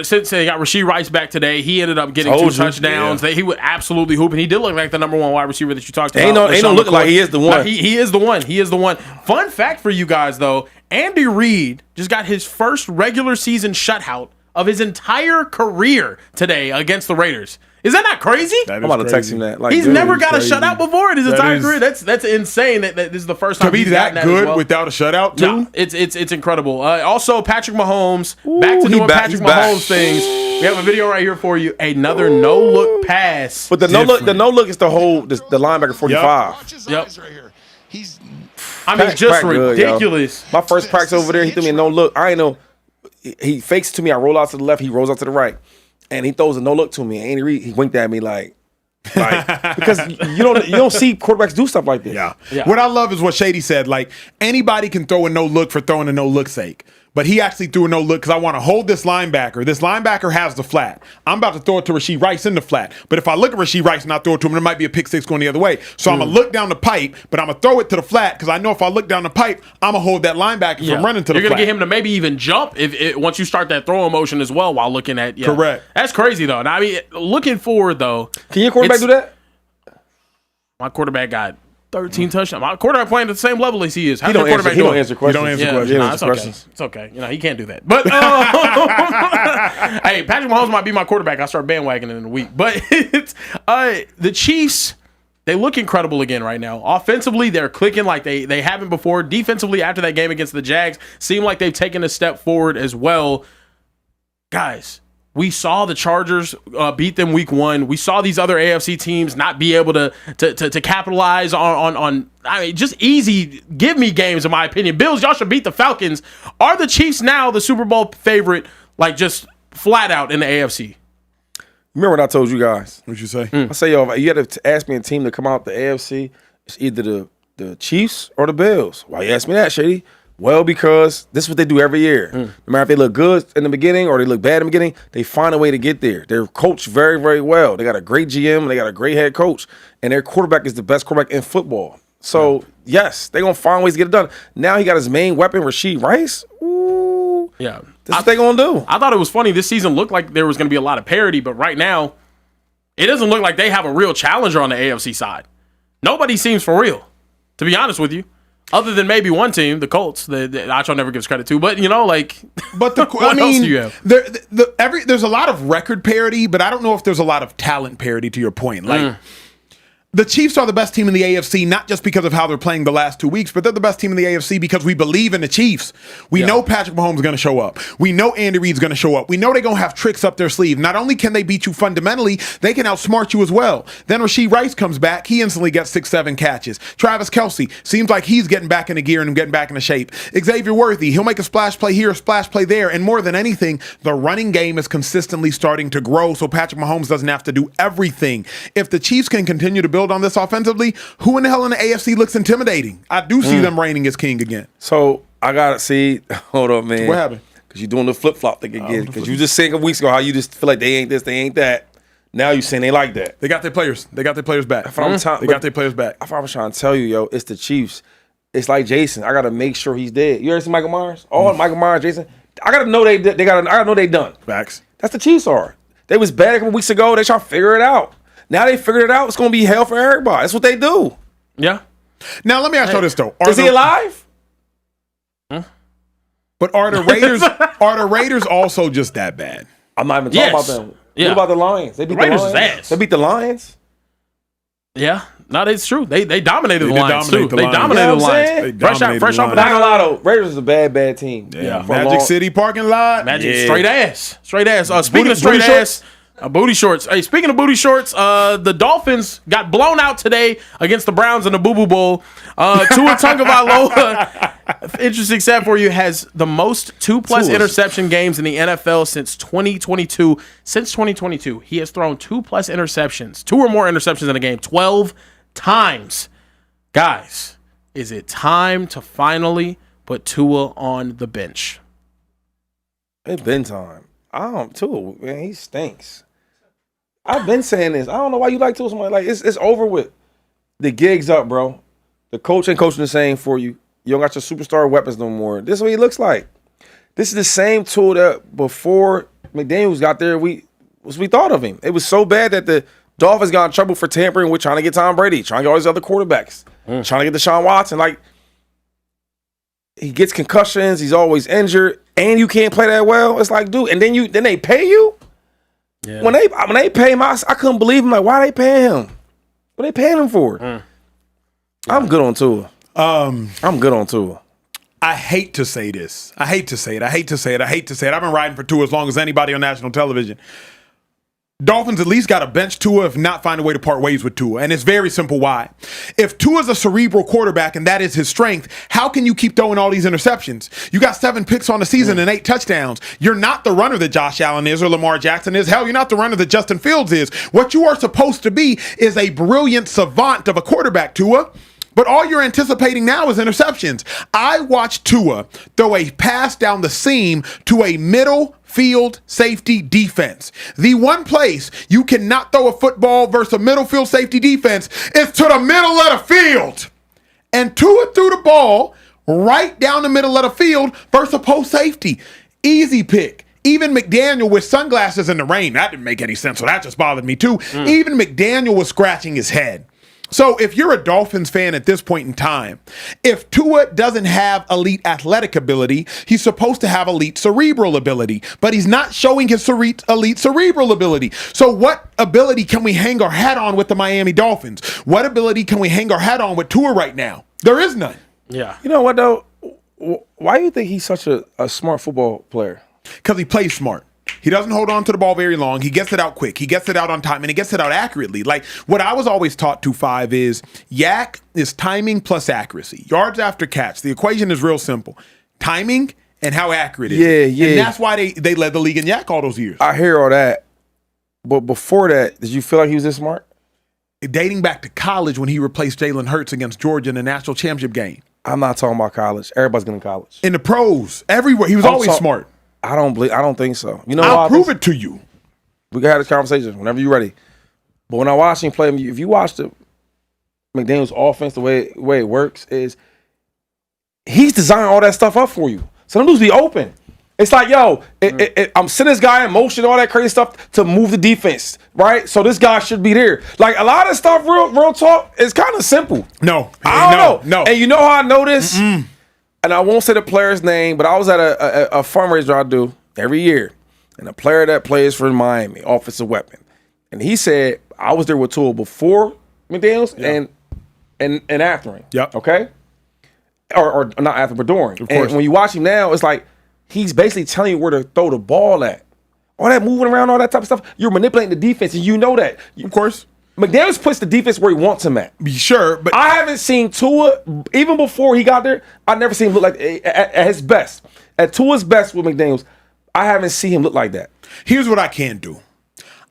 Since they got Rashee Rice back today, he ended up getting 2 touchdowns. He would absolutely hoop, and he did look like the number 1 wide receiver that you talked about. Ain't no looking like he is the one. No, he is the one. He is the one. Fun fact for you guys, though: Andy Reid just got his first regular season shutout of his entire career today against the Raiders. Is that not crazy? I'm about to text him that. Like, he's never got a shutout before in his entire career. That's insane. That this is the first time to be he's that gotten good without a shutout too. No, it's incredible. Also, Patrick Mahomes back to doing Patrick Mahomes things. We have a video right here for you. Another no look pass. But the no look is the linebacker 45. Yep. He's just ridiculous. Yo. My first practice over there, he threw me a no look. I ain't know. He fakes to me. I roll out to the left. He rolls out to the right, and he throws a no look to me. And Andy Reid, he winked at me like because you don't see quarterbacks do stuff like this. Yeah. What I love is what Shady said. Like, anybody can throw a no look for throwing a no look sake. But he actually threw a no look because I want to hold this linebacker. This linebacker has the flat. I'm about to throw it to Rashee Rice in the flat. But if I look at Rashee Rice and I throw it to him, there might be a pick six going the other way. So I'm going to look down the pipe, but I'm going to throw it to the flat because I know if I look down the pipe, I'm going to hold that linebacker from running to the flat. You're going to get him to maybe even jump once you start that throwing motion as well while looking at. Correct. That's crazy, though. Now, I mean, looking forward, though. Can your quarterback do that? My quarterback got 13 touchdowns. My quarterback playing at the same level as he is. He don't answer questions. It's okay. It's okay. He can't do that. But hey, Patrick Mahomes might be my quarterback. I start bandwagoning in a week. But it's, the Chiefs, they look incredible again right now. Offensively, they're clicking like they haven't before. Defensively, after that game against the Jags, seem like they've taken a step forward as well. Guys, we saw the Chargers beat them week 1. We saw these other AFC teams not be able to capitalize on I mean, just easy give me games, in my opinion. Bills, y'all should beat the Falcons. Are the Chiefs now the Super Bowl favorite, like just flat out in the AFC? Remember what I told you guys? What'd you say? I say, yo, you had to ask me a team to come out the AFC. It's either the Chiefs or the Bills. Why you ask me that, Shady? Well, because this is what they do every year. No matter if they look good in the beginning or they look bad in the beginning, they find a way to get there. They're coached very, very well. They got a great GM. They got a great head coach. And their quarterback is the best quarterback in football. So, yes, they're going to find ways to get it done. Now he got his main weapon, Rashee Rice. Ooh. Yeah. This is what they're going to do. I thought it was funny. This season looked like there was going to be a lot of parity, but right now, it doesn't look like they have a real challenger on the AFC side. Nobody seems for real, to be honest with you. Other than maybe one team, the Colts, that Acho never gives credit to, but But what else do you have? There's a lot of record parity, but I don't know if there's a lot of talent parity. To your point, the Chiefs are the best team in the AFC, not just because of how they're playing the last 2 weeks, but they're the best team in the AFC because we believe in the Chiefs. We know Patrick Mahomes is going to show up. We know Andy Reid's going to show up. We know they're going to have tricks up their sleeve. Not only can they beat you fundamentally, they can outsmart you as well. Then Rashee Rice comes back. He instantly gets 6-7 catches. Travis Kelce seems like he's getting back into gear and getting back into shape. Xavier Worthy, he'll make a splash play here, a splash play there. And more than anything, the running game is consistently starting to grow, so Patrick Mahomes doesn't have to do everything. If the Chiefs can continue to build on this offensively, who in the hell in the AFC looks intimidating? I do see them reigning as king again. So I gotta see. Hold up, man. What happened? Because you're doing the flip flop thing again. Because you just saying a couple weeks ago how you just feel like they ain't this, they ain't that. Now you saying they like that. They got their players. They got their players back. They got their players back. I was trying to tell you, yo, it's the Chiefs. It's like Jason. I gotta make sure he's dead. You ever see Michael Myers? Oh, Michael Myers, Jason. I gotta know I gotta know they done. Facts. That's the Chiefs are. They was bad a couple weeks ago. They trying to figure it out. Now they figured it out. It's gonna be hell for everybody. That's what they do. Yeah. Now let me ask you this though: is he alive? But are the Raiders also just that bad? I'm not even talking about them. Yeah. What about the Lions? They beat the Raiders Lions. is ass. They beat the Lions. Yeah. No, it's true. They dominated the did Lions too. dominate the They Lions. dominated You know the what I'm Lions. saying? Fresh Dominated off the of Not that. gonna lie though, Raiders is a bad team. Yeah, For a Magic long- City parking lot. Magic Yeah. straight ass. Speaking of straight booty ass, booty shorts. Hey, speaking of booty shorts, the Dolphins got blown out today against the Browns in the Boo Boo Bowl. Tua Tagovailoa, interesting stat for you, has the most 2+ interception games in the NFL since 2022. Since 2022, he has thrown 2+ interceptions, 2 or more interceptions in a game, 12 times. Guys, is it time to finally put Tua on the bench? It's been time. Tua, man, he stinks. I've been saying this. I don't know why you like Tua so much. Like it's over with. The gig's up, bro. The coach ain't coaching the same for you. You don't got your superstar weapons no more. This is what he looks like. This is the same Tua that before McDaniels got there, we thought of him. It was so bad that the Dolphins got in trouble for tampering with trying to get Tom Brady, trying to get all these other quarterbacks, trying to get Deshaun Watson. Like, he gets concussions, he's always injured, and you can't play that well. It's like, dude, and then they pay you? Yeah. When they pay him, I couldn't believe him. Like, why they paying him? What they paying him for? Yeah. I'm good on Tua. I'm good on Tua. I hate to say this. I hate to say it. I've been riding for Tua as long as anybody on national television. Dolphins at least got to bench Tua, if not find a way to part ways with Tua. And it's very simple why. If Tua's a cerebral quarterback and that is his strength, how can you keep throwing all these interceptions? You got 7 picks on the season and 8 touchdowns. You're not the runner that Josh Allen is or Lamar Jackson is. Hell, you're not the runner that Justin Fields is. What you are supposed to be is a brilliant savant of a quarterback, Tua. But all you're anticipating now is interceptions. I watched Tua throw a pass down the seam to a middle field safety defense. The one place you cannot throw a football versus a middle field safety defense is to the middle of the field. And Tua threw the ball right down the middle of the field versus a post safety. Easy pick. Even McDaniel with sunglasses in the rain, that didn't make any sense, so that just bothered me too. Even McDaniel was scratching his head. So if you're a Dolphins fan at this point in time, if Tua doesn't have elite athletic ability, he's supposed to have elite cerebral ability, but he's not showing his elite cerebral ability. So what ability can we hang our hat on with the Miami Dolphins? What ability can we hang our hat on with Tua right now? There is none. Yeah. You know what, though? Why do you think he's such a smart football player? Because he plays smart. He doesn't hold on to the ball very long. He gets it out quick. He gets it out on time, and he gets it out accurately. Like, what I was always taught to 5 is YAC is timing plus accuracy. Yards after catch. The equation is real simple. Timing and how accurate it is. Yeah. And that's why they led the league in YAC all those years. I hear all that. But before that, did you feel like he was this smart? Dating back to college when he replaced Jalen Hurts against Georgia in the national championship game. I'm not talking about college. Everybody's getting college. In the pros, everywhere. He was always smart. I don't think so. You know, I'll prove it to you. We can have this conversation whenever you're ready. But when I watch him play, if you watch the McDaniels offense, the way it works is he's designed all that stuff up for you. So them dudes be open. It's like, yo, I'm sending this guy in motion, all that crazy stuff to move the defense, right? So this guy should be there. Like, a lot of stuff, real talk, is kind of simple. No. I don't know. No. And you know how I know this? And I won't say the player's name, but I was at a fundraiser I do every year. And a player that plays for Miami, offensive weapon. And he said, I was there with Tua before McDaniels and after him. Yep. Okay? Or not after, but during. Of course. And when you watch him now, it's like he's basically telling you where to throw the ball at. All that moving around, all that type of stuff, you're manipulating the defense, and you know that. Of course. McDaniels puts the defense where he wants him at. Sure, but I haven't seen Tua, even before he got there, I never seen him look like at his best. At Tua's best with McDaniels, I haven't seen him look like that. Here's what I can do.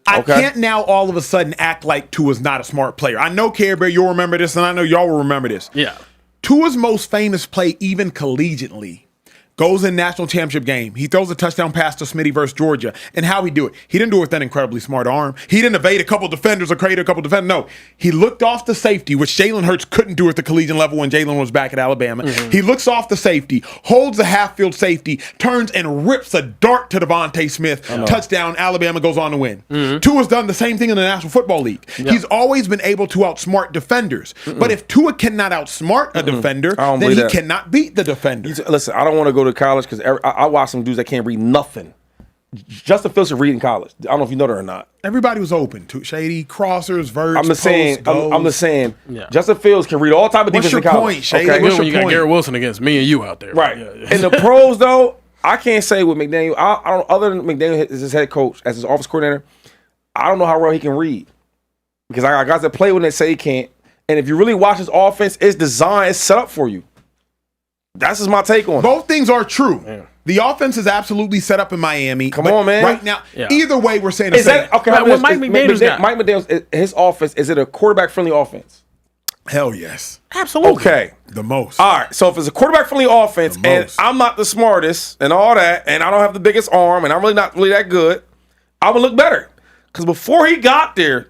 I can't now all of a sudden act like Tua's not a smart player. I know, Care Bear, you'll remember this, and I know y'all will remember this. Yeah. Tua's most famous play, even collegiately, goes in national championship game. He throws a touchdown pass to Smitty versus Georgia. And how he do it? He didn't do it with that incredibly smart arm. He didn't evade a couple defenders or create a couple defenders. No. He looked off the safety, which Jalen Hurts couldn't do at the collegiate level when Jalen was back at Alabama. He looks off the safety, holds the half-field safety, turns and rips a dart to Devontae Smith. Touchdown. Alabama goes on to win. Tua's done the same thing in the National Football League. Yep. He's always been able to outsmart defenders. But if Tua cannot outsmart a defender, then he cannot beat the defender. Listen, I don't want to go to college because I watch some dudes that can't read nothing. Justin Fields should read in college. I don't know if you know that or not. Everybody was open to Shady crossers, verts. I'm just saying. I'm just saying. Yeah. Justin Fields can read all type of What's defense your in college. point, Shady? Okay? What's When your you got point? Garrett Wilson against me and you out there. Right. Yeah. In the pros, though, I can't say with McDaniel. I don't. Other than McDaniel as his head coach, as his office coordinator, I don't know how well he can read because I got guys that play when they say he can't. And if you really watch his offense, it's designed, it's set up for you. That's just my take on it. Both things are true. Yeah. The offense is absolutely set up in Miami. Come on, man. Right now, Yeah. either way, we're saying the Is same. that okay? What Mike McDaniel's got? Mike McDaniel's his offense, is it a quarterback friendly offense? Hell yes. Absolutely. Okay. The most. All right. So if it's a quarterback friendly offense and most. I'm not the smartest and all that, and I don't have the biggest arm and I'm really not really that good, I would look better. Because before he got there,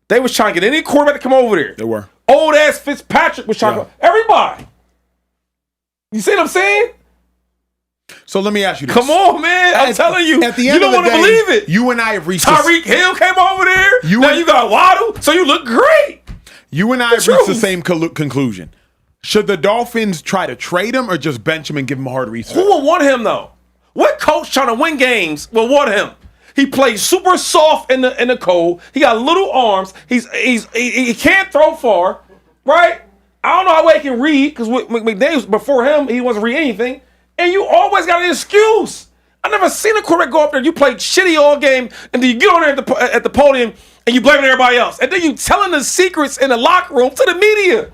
they was trying to get any quarterback to come over there. They were. Old ass Fitzpatrick was trying Yeah. to everybody. You see what I'm saying? So let me ask you this. Come on, man. I'm telling you. At the You end don't of the want to day, believe it. You and I have reached Tyreek Hill came over there. Now and- you got Waddle, so you look great. You and I have reached the truth. same conclusion. Should the Dolphins try to trade him or just bench him and give him a hard reset? Who will want him though? What coach trying to win games will want him? He plays super soft in the cold. He got little arms. He can't throw far, right? I don't know how well he can read because McDaniels before him he wasn't read anything. And you always got an excuse. I never seen a quarterback go up there. You played shitty all game, and then you get on there at the podium and you blaming everybody else, and then you telling the secrets in the locker room to the media.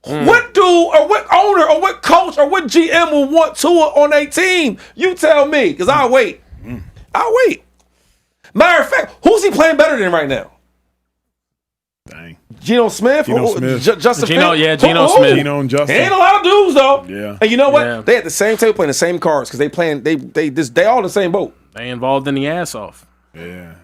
What dude or what owner or what coach or what GM will want Tua on a team? You tell me, because I'll wait. I'll wait. Matter of fact, who's he playing better than right now? Dang. Geno Smith? Geno Smith. Justin Geno, Fields? yeah, Geno Who? Smith. Geno and Justin. Ain't a lot of dudes though. Yeah. And you know what? Yeah. They at the same table playing the same cards because they all in the same boat. They involved in the ass off. Yeah.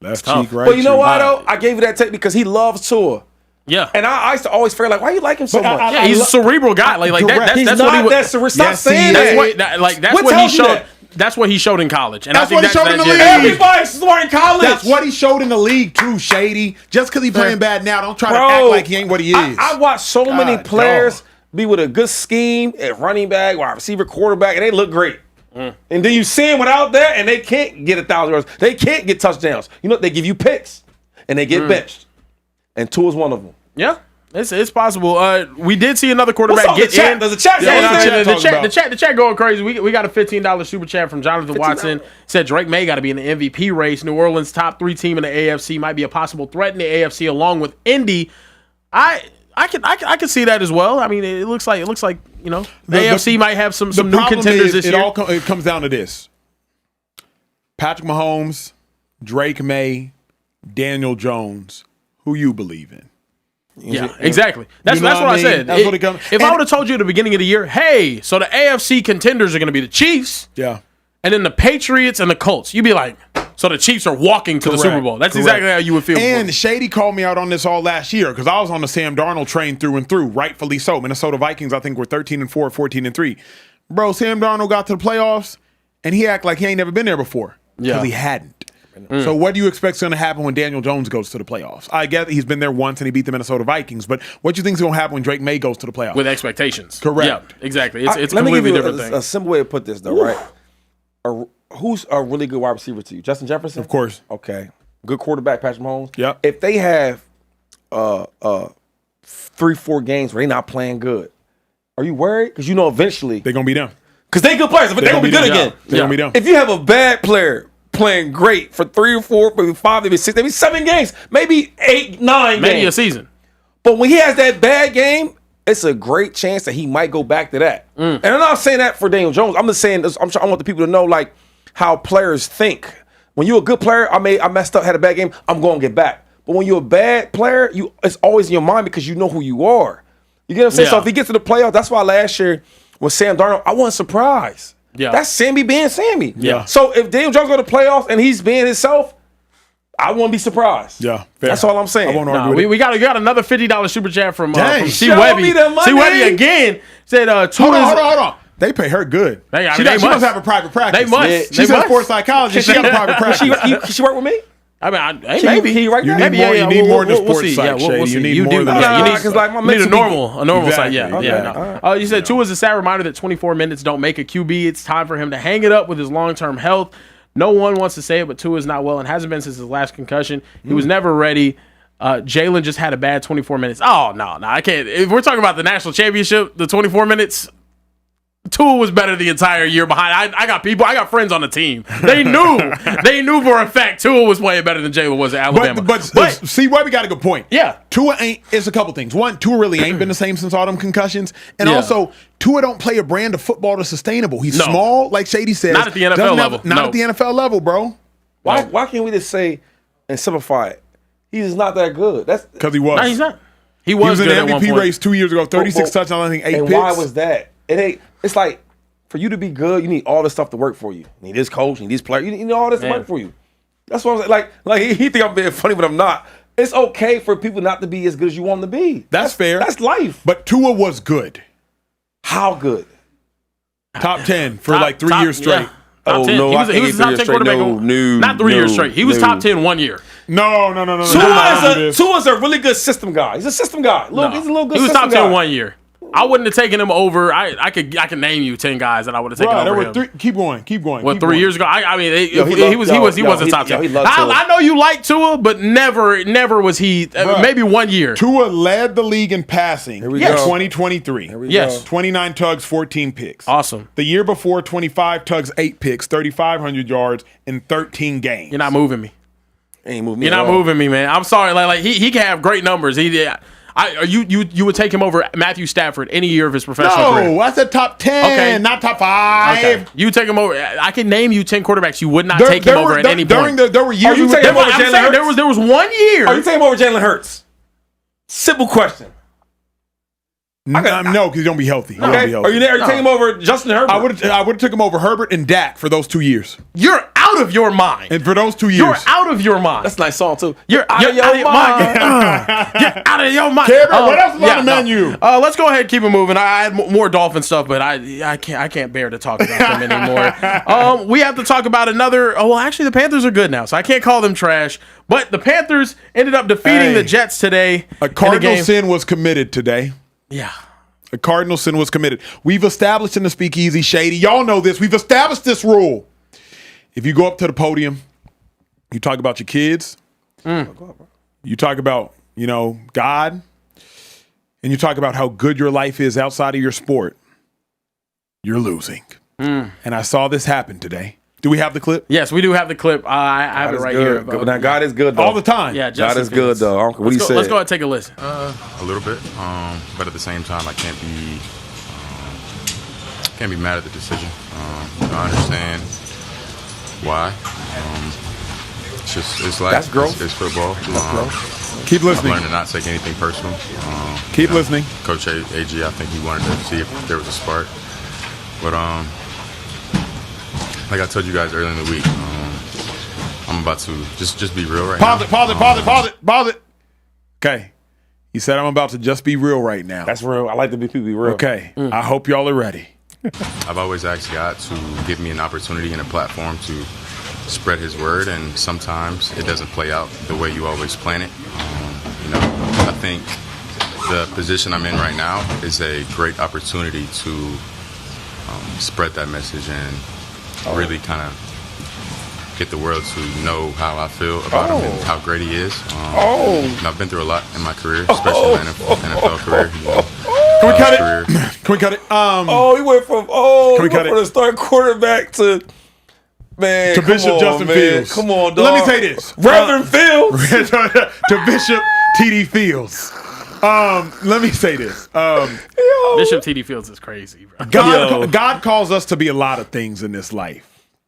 Left tough. cheek, right But you know cheek. why though? I gave you that take because he loves Tua. Yeah. And I used to always figure like, why you like him so much? Yeah, he's a cerebral guy. Like Correct. He's that's not what he that was. cerebral. Stop Yes, he saying is. that. That's What what he tells you showed. that? That's what he showed in college, and That's I think what he showed in the yeah. league. Everybody's smart in college. That's what he showed in the league too, Shady. Just because he's playing bad now, don't try to Bro, act like he ain't what he is. I watched so many God, players dog. be with a good scheme at running back, wide receiver, quarterback, and they look great. And then you see them without that, and they can't get 1,000 yards. They can't get touchdowns. You know, they give you picks, and they get benched. And Tua's one of them. Yeah, it's possible. We did see another What's quarterback up, get the chat? in. Does the chat say Yeah, anything? the chat going crazy. We got a $15 super chat from Jonathan Watson. Said Drake May got to be in the MVP race. New Orleans top 3 team in the AFC might be a possible threat in the AFC along with Indy. I can see that as well. I mean, it looks like you know the AFC might have some new problem contenders is, this it year. it comes down to this: Patrick Mahomes, Drake May, Daniel Jones. Who you believe in? Yeah, exactly. That's You know what what I I mean? said. That's what it comes- If I and- would have told you at the beginning of the year, hey, so the AFC contenders are going to be the Chiefs, Yeah. and then the Patriots and the Colts, you'd be like, so the Chiefs are walking to the Super Bowl. That's exactly how you would feel. And Shady called me out on this all last year because I was on the Sam Darnold train through and through, rightfully so. Minnesota Vikings, I think, were 13-4, 14-3. Bro, Sam Darnold got to the playoffs, and he acted like he ain't never been there before because Yeah. he hadn't. So what do you expect is going to happen when Daniel Jones goes to the playoffs? I get that he's been there once and he beat the Minnesota Vikings, but what do you think is going to happen when Drake May goes to the playoffs? with expectations. Correct. Yeah, exactly. It's a Let me give completely you different thing. a simple way to put this, though, right? Who's a really good wide receiver to you? Justin Jefferson? Of course. Okay. Good quarterback, Patrick Mahomes? Yep. If they have 3-4 games where they're not playing good, are you worried? Because you know eventually, They're going to be them. because they good players, but they're going to be good them. again. They're going to be them. If you have a bad player playing great for 3 or 4, maybe 5, maybe 6, maybe 7 games, maybe 8, 9 Maybe a games. season. But when he has that bad game, it's a great chance that he might go back to that. And I'm not saying that for Daniel Jones. I'm just saying this, I want the people to know like how players think. When you're a good player, I messed up, had a bad game, I'm going to get back. But when you're a bad player, it's always in your mind because you know who you are. You get what I'm saying? Yeah. So if he gets to the playoffs, that's why last year with Sam Darnold, I wasn't surprised. Yeah. That's Sammy being Sammy. Yeah. So if Daniel Jones go to the playoffs and he's being himself, I wouldn't be surprised. Yeah. Fair. That's all I'm saying. I won't Nah, argue with it. we got another $50 super chat from Dang. C Show Webby. me the money. C Webby again said Hold on. They pay her good. They- I she mean, they she must must. have a private practice. They must. Yeah. They She's a must. sports psychologist. She got a private practice. Can she work with me? I mean, hey, Can maybe you write that? You need Maybe, more. yeah, You need we'll- more than we'll sports see. psych, Yeah, we'll Shady. see. You need You more do. than Yeah, that. you need, 'cause like my you need mental a normal side. Exactly. Yeah, Okay. yeah. No. You said Tua is a sad reminder that 24 minutes don't make a QB. It's time for him to hang it up with his long-term health. No one wants to say it, but Tua is not well and hasn't been since his last concussion. He was never ready. Jalen just had a bad 24 minutes. Oh, no, I can't. If we're talking about the national championship, the 24 minutes, Tua was better the entire year behind. I got friends on the team. They knew for a fact Tua was playing better than Jalen was at Alabama. But see why we got a good point. Yeah. Tua it's a couple things. One, Tua really ain't been the same since all them concussions. And also, Tua don't play a brand of football that's sustainable. He's small, like Shady says. Not at the NFL level. Not at the NFL level, bro. Why can't we just say and simplify it? He's not that good. That's because he was. No, he's not. He was good in the at one MVP point. race 2 years ago. 36 touchdowns, I think 8 picks. And why was that? It's like, for you to be good, you need all this stuff to work for you. You need this coach, you need this player, you need all this to work for you. That's what I'm saying. Like he think I'm being funny, but I'm not. It's okay for people not to be as good as you want them to be. That's fair. That's life. But Tua was good. How good? Top 10 for like 3 years straight. Yeah. Top 10. No, he was a top 10 quarterback. Not 3 years straight. He was top 10 1 year. No. Tua's a really good system guy. He's a system guy. He's a little good. He was system top 10 guy. 1 year. I wouldn't have taken him over. I can name you 10 guys that I would have taken over him. Keep going. What, keep 3 going. years ago? I mean, he wasn't top 10. I know you like Tua, but never was he. Maybe 1 year. Tua led the league in passing in go. 2023. Yes. 29 tugs, 14 picks. Awesome. The year before, 25 tugs, 8 picks, 3,500 yards in 13 games. You're not moving me. Ain't moving me. You're not moving me, man. I'm sorry. Like he can have great numbers. You would take him over Matthew Stafford any year of his professional career. No, I said top 10, not top 5. Okay. You take him over. I can name you 10 quarterbacks you would not take him over at any point. There were years. Are you taking him over Jalen Hurts? There was 1 year. Are you taking him over Jalen Hurts? Simple question. No, because he's gonna be healthy. He Okay. gonna be healthy. Are you taking him over Justin Herbert? I would have took him over Herbert and Dak for those 2 years. You're out of your mind. And for those 2 years, You're out of your mind. That's a nice song too. You're out of your mind. You're out of your mind. Cameron, what else is on the menu? Let's go ahead and keep it moving. I had more Dolphin stuff, but I can't bear to talk about them anymore. We have to talk about another. Oh, well, actually, the Panthers are good now, so I can't call them trash. But the Panthers ended up defeating the Jets today. A cardinal sin was committed today. Yeah. A cardinal sin was committed. We've established in the Speakeasy, Shady, y'all know this. We've established this rule. If you go up to the podium, you talk about your kids, you talk about, God, and you talk about how good your life is outside of your sport, you're losing. And I saw this happen today. Do we have the clip? Yes, we do have the clip. I have it right here. Now, God is good, though. All the time. Yeah, God is good, though. Uncle, what do you say? Let's go ahead and take a listen. A little bit, but at the same time, I can't be mad at the decision. I understand why. It's life. That's growth. It's football. Keep listening. I've learned to not take anything personal. Keep listening. Coach AG, I think he wanted to see if there was a spark, but like I told you guys earlier in the week, I'm about to just be real right now. Pause it. Okay. He said I'm about to just be real right now. That's real. I like to be people be real. Okay. I hope y'all are ready. I've always asked God to give me an opportunity and a platform to spread His word, and sometimes it doesn't play out the way you always plan it. I think the position I'm in right now is a great opportunity to spread that message and really kind of get the world to know how I feel about him and how great he is. I've been through a lot in my career, especially my NFL career. Can we cut it? Can we cut it? He went from the start quarterback to Bishop Justin Fields. Come on, dog. Let me say this. Reverend Fields. To Bishop TD Fields. Let me say this. Bishop TD Fields is crazy, bro. God calls us to be a lot of things in this life.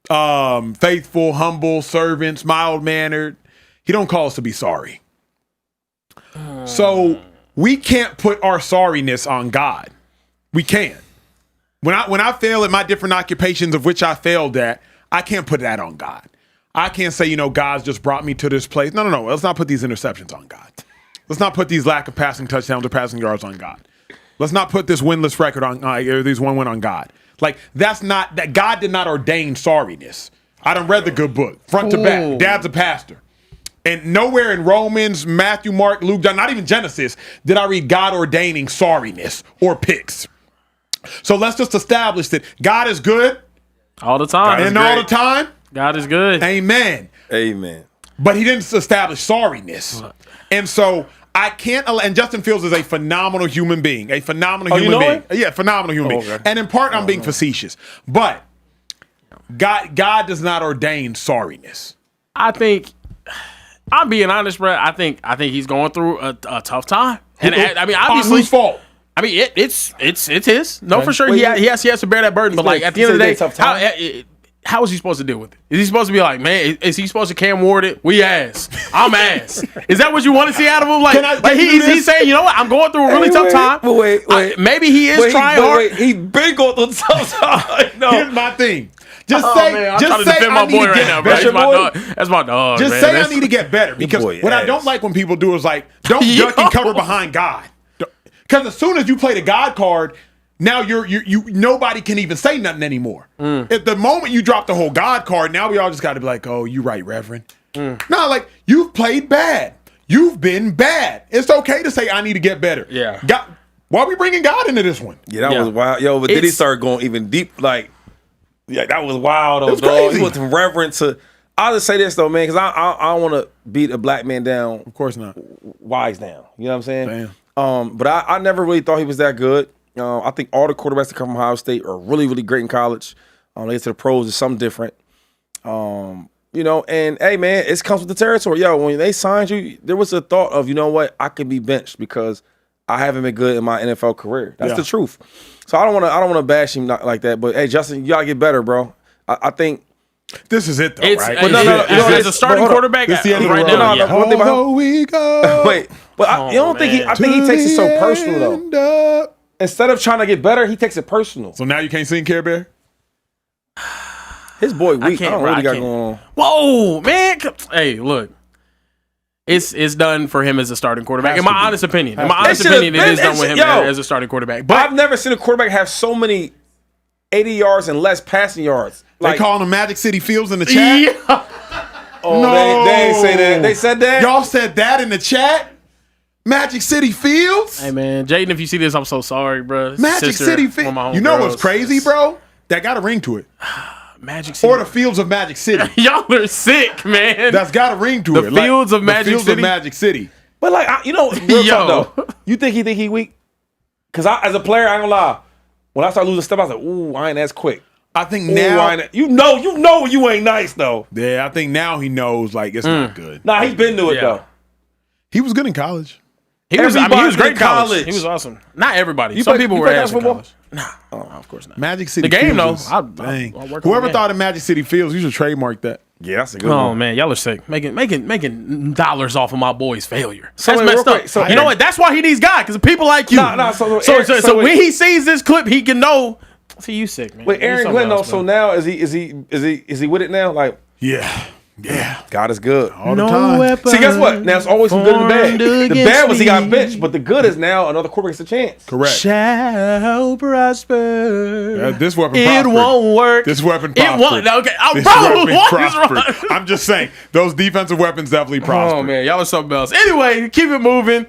Faithful, humble, servants, mild-mannered. He don't call us to be sorry. So we can't put our sorriness on God. We can't. When I fail at my different occupations of which I failed at, I can't put that on God. I can't say, God's just brought me to this place. No. Let's not put these interceptions on God. Let's not put these lack of passing touchdowns or passing yards on God. Let's not put this winless record on or these one win on God. Like that. God did not ordain sorriness. I done read the good book front to back. Dad's a pastor, and nowhere in Romans, Matthew, Mark, Luke, John, not even Genesis, did I read God ordaining sorriness or picks. So let's just establish that God is good all the time, and all the time. God is good. Amen. Amen. But he didn't establish sorriness. And so I can't. And Justin Fields is a phenomenal human being. A phenomenal human being. Yeah, phenomenal human being. Okay. And in part, I'm being facetious. But God does not ordain sorriness. I think, I'm being honest, bro. I think he's going through a tough time. And I mean, obviously, whose fault? I mean, it's his. No, for sure. Wait, he has to bear that burden. But like at the end of the day, how is he supposed to deal with it? Is he supposed to be like, man? Is he supposed to Cam Ward it? We ass. I'm ass. Is that what you want to see out of him? Like he's saying, you know what? I'm going through a really tough time. Wait. Maybe he is trying hard. He been going through a tough time. No. Here's my thing. Just say, man, I'm just trying to say defend I my need boy to right get now, bro. better. That's my dog. That's my dog. Just man. say I need to get better because what I don't like when people do is like don't duck and cover behind God. Because as soon as you play the God card, now you nobody can even say nothing anymore. At the moment you drop the whole God card, now we all just got to be like, oh, you right, Reverend. No, like you've played bad. You've been bad. It's okay to say I need to get better. Yeah. God, why are we bringing God into this one? Yeah, that was wild. Yo, but then he started going even deep. Like, yeah, that was wild. Though, was dog. crazy. He went from reverend to. I'll just say this though, man, because I don't want to beat a black man down. Of course not. Wise down. You know what I'm saying? Damn. But I never really thought he was that good. I think all the quarterbacks that come from Ohio State are really, really great in college. They get to the pros, it's something different. You know, and hey, man, it comes with the territory. Yo, when they signed you, there was a thought of, you know what, I could be benched because I haven't been good in my NFL career. That's the truth. So I don't want to bash him like that. But hey, Justin, you gotta get better, bro. I think this is it, though, right? But as a starting quarterback, This the end of the right road. now, yeah. Although we go. Wait, but you don't think I think he takes it so personal though. Instead of trying to get better, he takes it personal. So now you can't sing Care Bear? His boy weak. I don't know what he got going on. Whoa, man! Hey, look, it's done for him as a starting quarterback. In my honest opinion, it is done with him as a starting quarterback. But I've never seen a quarterback have so many 80 yards and less passing yards. They calling them Magic City Fields in the chat? Yeah. Oh, No. they ain't say that. They said that? Y'all said that in the chat? Magic City Fields? Hey, man, Jaden, if you see this, I'm so sorry, bro. Magic City Fields. You know what's crazy, bro? That got a ring to it. Magic City. Or the Fields of Magic City. Y'all are sick, man. That's got a ring to it. The Fields of Magic The Fields City? of Magic City. But like, you know, real talk though. You think he weak? Because as a player, I ain't gonna lie. When I start losing step, I was like, ooh, I ain't as quick. I think now. You know you ain't nice though. Yeah, I think now he knows like it's not good. Nah, he's been to it though. He was good in college. He was great in college. college. He was awesome. Not everybody. You Some play- people you were play ass in college college. No, of course not. Magic City The game, Fields. though, Dang. I'll work on Whoever the game. thought of Magic City Fields, you should trademark that. Yeah, that's a good Oh one. man, y'all are sick. Making dollars off of my boy's failure. So That's wait, messed real up. quick, so you know what? That's why he needs God, because people like you. So when he sees this clip, he can know. See, you sick, man. Wait, Aaron Glenn though. So now is he with it now? Like, Yeah. God is good. All the time. See, guess what? Now it's always some good and bad. The against bad was he got me. benched, but the good is now another quarterback gets a chance. Correct. Shall prosper. This weapon It prospered. won't work. This weapon It prospered. won't. Okay, This bro, weapon what is prospered. wrong? I'm just saying, those defensive weapons definitely prospered. Oh man, y'all are something else. Anyway, keep it moving.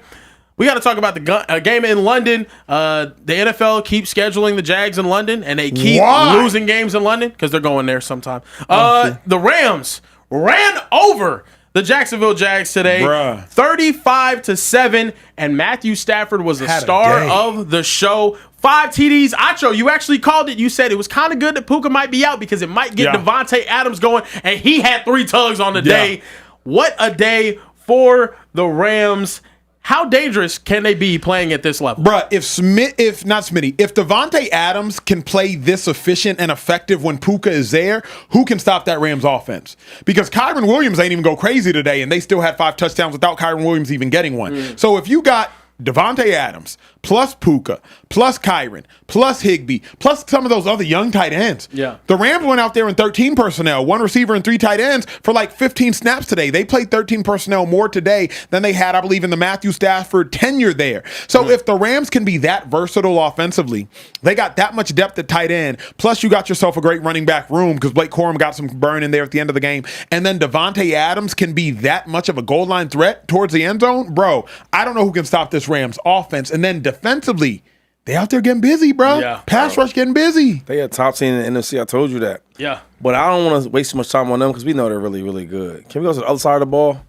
We got to talk about the game in London. The NFL keeps scheduling the Jags in London, and they keep losing games in London because they're going there sometime. The Rams ran over the Jacksonville Jags today, 35-7, and Matthew Stafford was the star of the show. 5 TDs. Acho, you actually called it. You said it was kind of good that Puka might be out because it might get Devontae Adams going, and he had 3 tugs on the day. What a day for the Rams. How dangerous can they be playing at this level? Bruh, if Devontae Adams can play this efficient and effective when Puka is there, who can stop that Rams offense? Because Kyron Williams ain't even go crazy today, and they still had 5 touchdowns without Kyron Williams even getting one. So if you got Devontae Adams, plus Puka, plus Kyron, plus Higbee, plus some of those other young tight ends. Yeah. The Rams went out there in 13 personnel, 1 receiver and 3 tight ends for like 15 snaps today. They played 13 personnel more today than they had, I believe, in the Matthew Stafford tenure there. So if the Rams can be that versatile offensively, they got that much depth at tight end, plus you got yourself a great running back room because Blake Corum got some burn in there at the end of the game, and then Devontae Adams can be that much of a goal line threat towards the end zone, bro, I don't know who can stop this Rams offense. And then defensively, They out there getting busy, bro. Yeah. Pass rush getting busy. They a top team in the NFC. I told you that. Yeah. But I don't want to waste too much time on them because we know they're really, really good. Can we go to the other side of the ball?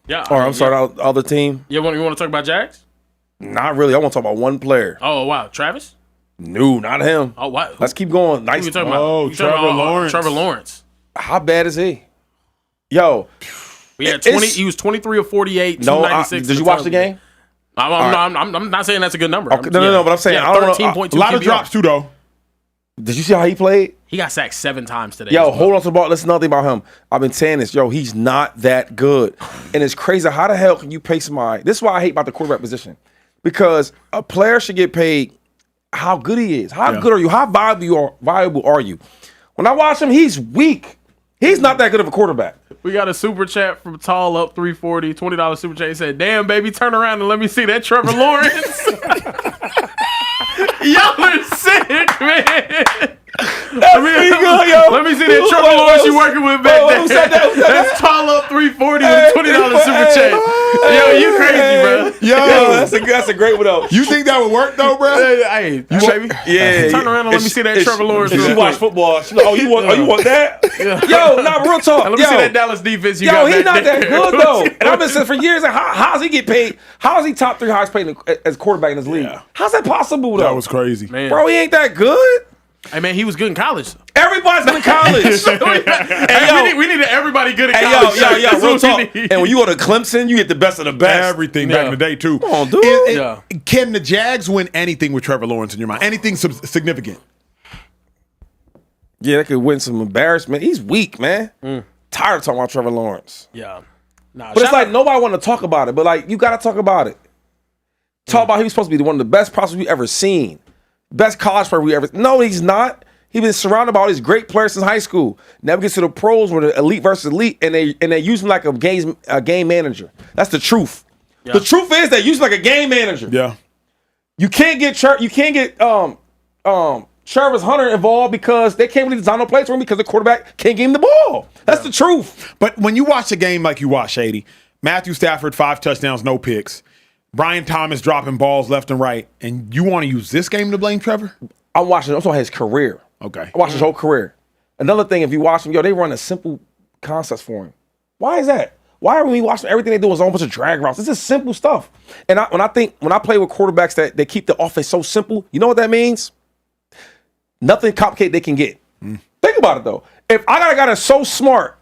Yeah. Or I'm sorry, the other team? You want to talk about Jags? Not really. I want to talk about one player. Oh, wow. Travis? No, not him. Oh, wow. Let's keep going. Who Nice. you talking about? Oh, You talking Trevor about, Lawrence. Trevor Lawrence. How bad is he? Yo. We had 20. He was 23 of 48, No, 296. did you watch the game? I'm not saying that's a good number. Okay, no, but I'm saying, I don't know, 13.2 A lot of QBR. drops too, though. Did you see how he played? He got sacked 7 times today. Yo, hold on to the ball. Listen, another thing about him. I've been saying this. Yo, he's not that good. And it's crazy. How the hell can you pay somebody? This is why I hate about the quarterback position. Because a player should get paid how good he is. How good are you? How valuable are you? When I watch him, he's weak. He's not that good of a quarterback. We got a super chat from Tall Up 340, $20 super chat. He said, "Damn, baby, turn around and let me see that Trevor Lawrence." Y'all are sick, man. Let me see that Trevor Lawrence you working with back there. Who said that? Who said that? That's Tall Up 340 with a $20 super chat. Yo, you crazy, bro. Yo, that's a great one though. You think that would work, though, bro? Hey, baby. Yeah, Turn around and let me see that Trevor Lawrence. If real she watch quick. football, you want that? Yo, nah, real talk. Let me see that Dallas defense you Yo, got he's back not there. that good though. And I've been saying for years, like, how does he get paid? How is he top 3 highest paid as quarterback in this league? Yeah. How's that possible though? That was crazy. Man. Bro, he ain't that good. Hey, man, he was good in college. Everybody's good in college. Hey, we needed everybody good in Hey, college. yo, That's real what talk. we need. And when you go to Clemson, you get the best of the best. Everything back in the day, too. Come on, dude. Can the Jags win anything with Trevor Lawrence in your mind? Anything significant? Yeah, they could win some embarrassment. He's weak, man. Tired of talking about Trevor Lawrence. Yeah. Nah, But it's like nobody want to talk about it. But like you got to talk about it. Talk about he was supposed to be one of the best prospects we ever seen, best college player we ever. No, he's not. He's been surrounded by all these great players since high school. Never gets to the pros where the elite versus elite, and they use him like a game manager. That's the truth. Yeah. The truth is they use him like a game manager. Yeah. You can't get Travis Hunter involved because they can't really design no plays for him because the quarterback can't give him the ball. That's the truth. But when you watch a game like you watch, Shady, Matthew Stafford, 5 touchdowns, no picks. Brian Thomas dropping balls left and right, and you want to use this game to blame Trevor? I'm talking his career. Okay. I watched his whole career. Another thing, if you watch him, they run a simple concepts for him. Why is that? Why are we watching everything they do is a whole bunch of drag routes? This is simple stuff. And when I play with quarterbacks that they keep the offense so simple, you know what that means? Nothing complicated they can get. Think about it though. If I got a guy that's so smart,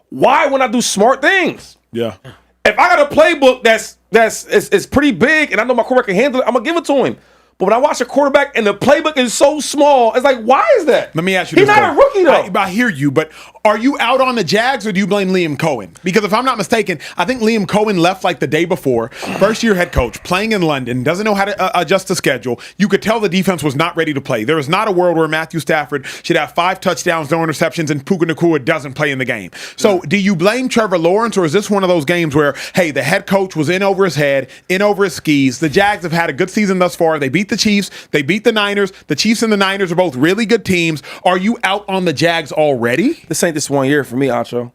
why wouldn't I do smart things? Yeah. If I got a playbook that's pretty big and I know my quarterback can handle it, I'm gonna give it to him. But when I watch a quarterback and the playbook is so small, it's like, why is that? Let me ask you He's this. not a rookie, though. I hear you, but are you out on the Jags or do you blame Liam Cohen? Because if I'm not mistaken, I think Liam Cohen left like the day before. First-year head coach, playing in London, doesn't know how to adjust the schedule. You could tell the defense was not ready to play. There is not a world where Matthew Stafford should have 5 touchdowns, no interceptions, and Puka Nacua doesn't play in the game. So do you blame Trevor Lawrence, or is this one of those games where, hey, the head coach was in over his head, in over his skis? The Jags have had a good season thus far. They beat the Chiefs. They beat the Niners. The Chiefs and the Niners are both really good teams. Are you out on the Jags already? This ain't this 1 year for me, Acho.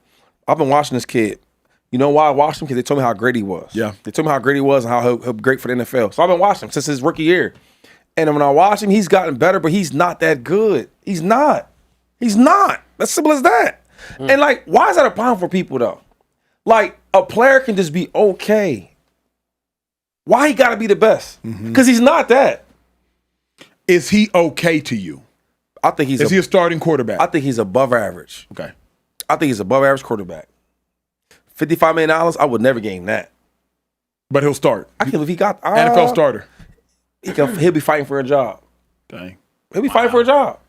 I've been watching this kid. You know why I watched him? Because they told me how great he was. Yeah. They told me how great he was and how he'll be great for the NFL. So I've been watching him since his rookie year. And when I watch him, he's gotten better, but he's not that good. He's not. He's not. That's simple as that. And like, why is that a problem for people though? Like, a player can just be okay. Why he gotta be the best? Because he's not that. Is he okay to you? I think he's Is he a starting quarterback? I think he's above average. Okay. I think he's above average quarterback. $55 million, I would never game that. But he'll start. I can't believe he got NFL starter. He'll be fighting for a job. Dang. He'll be fighting for a job.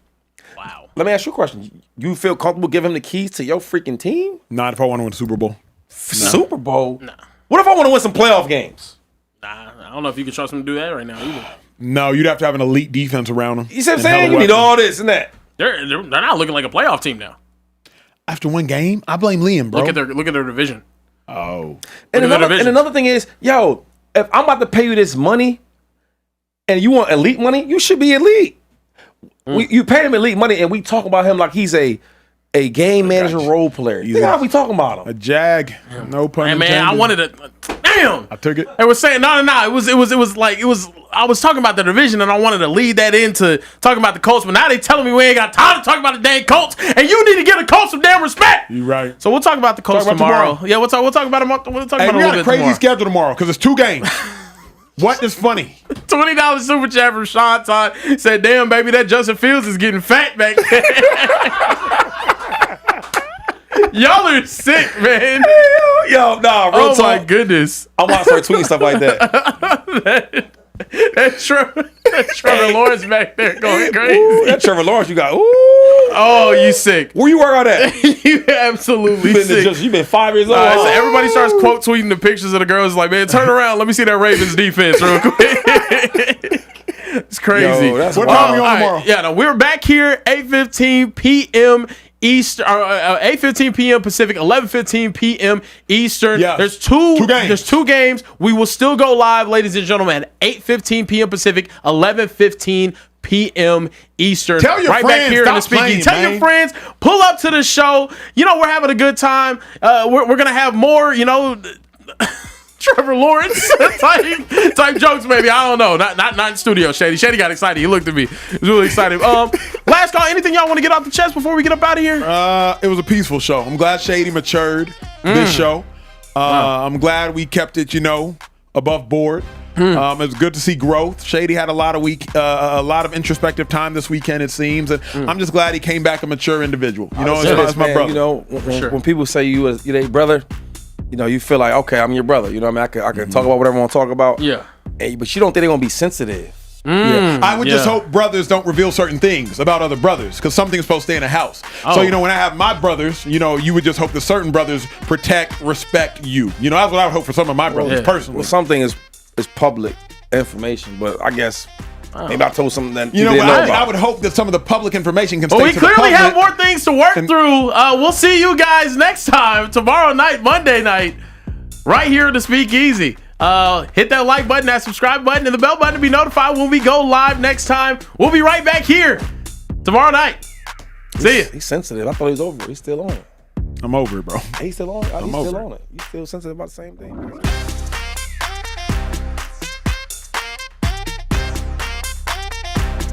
Wow. Let me ask you a question. You feel comfortable giving him the keys to your freaking team? Not if I want to win the Super Bowl. Super Bowl? Nah. What if I want to win some playoff games? Nah, I don't know if you can trust him to do that right now either. No, you'd have to have an elite defense around him. You see what I'm And hella saying? You need weapons. all this and that. They're not looking like a playoff team now. After one game, I blame Liam, bro. Look at their division. Oh. And another thing is, yo, if I'm about to pay you this money and you want elite money, you should be elite. You pay him elite money and we talk about him like he's a game manager role player. Think how we talking about him. A Jag. No pun Hey, intended. man, I wanted to. Bam! I took it. They were saying, no. I was talking about the division, and I wanted to lead that into talking about the Colts, but now they telling me we ain't got time to talk about the dang Colts, and you need to give the Colts some damn respect. You right. So we'll talk about the Colts tomorrow. Yeah, we'll talk about them. We'll talk Hey, about we a got little a bit crazy tomorrow. schedule tomorrow because it's 2 games. What is funny? $20 super chat from Sean Todd said, "Damn, baby, that Justin Fields is getting fat back there." Y'all are sick, man. Yo, nah, real Oh talk. my goodness. I'm about to start tweeting stuff like that. That Trevor Lawrence back there going crazy. Ooh, that Trevor Lawrence you got. Ooh. Oh, you sick. Where you work out at? You absolutely sick. You been 5 years old. So everybody starts quote tweeting the pictures of the girls like, man, turn around. Let me see that Ravens defense real quick. It's crazy. Yo, that's What wild. time we on tomorrow? Yeah, no, we're back here 8:15 p.m. Eastern, 8:15 p.m. Pacific, 11:15 p.m. Eastern. Yes. There's two games. There's 2 games. We will still go live, ladies and gentlemen, at 8:15 p.m. Pacific, 11:15 p.m. Eastern. Tell your right friends, back here in the stop playing, Speakeasy. Tell man. your friends, pull up to the show. You know, we're having a good time. We're gonna have more, you know, Trevor Lawrence type jokes, maybe. I don't know. Not in studio, Shady. Shady got excited. He looked at me. He was really excited. Last call. Anything y'all want to get off the chest before we get up out of here? It was a peaceful show. I'm glad Shady matured this show. I'm glad we kept it, above board. It was good to see growth. Shady had a lot of introspective time this weekend, it seems, and I'm just glad he came back a mature individual. It's my brother. When people say you're their brother, you feel like, okay, I'm your brother. You know what I mean? I can talk about whatever I want to talk about. Yeah. But you don't think they're gonna be sensitive. Yeah. I would just hope brothers don't reveal certain things about other brothers, because something's supposed to stay in a house. So, when I have my brothers, you would just hope that certain brothers protect, respect you. That's what I would hope for some of my brothers personally. Well, something is public information, but I guess maybe I told something that you didn't know I about. would hope that some of the public information can stay Well, we to the clearly public. have more things to work through. We'll see you guys next time, tomorrow night, Monday night, right here in the Speakeasy. Hit that like button, that subscribe button, and the bell button to be notified when we go live next time. We'll be right back here tomorrow night. See ya. He's sensitive. I thought he was over it. He's still on it. I'm over it, bro. He's still on it. He's over still it. on it. You still sensitive about the same thing?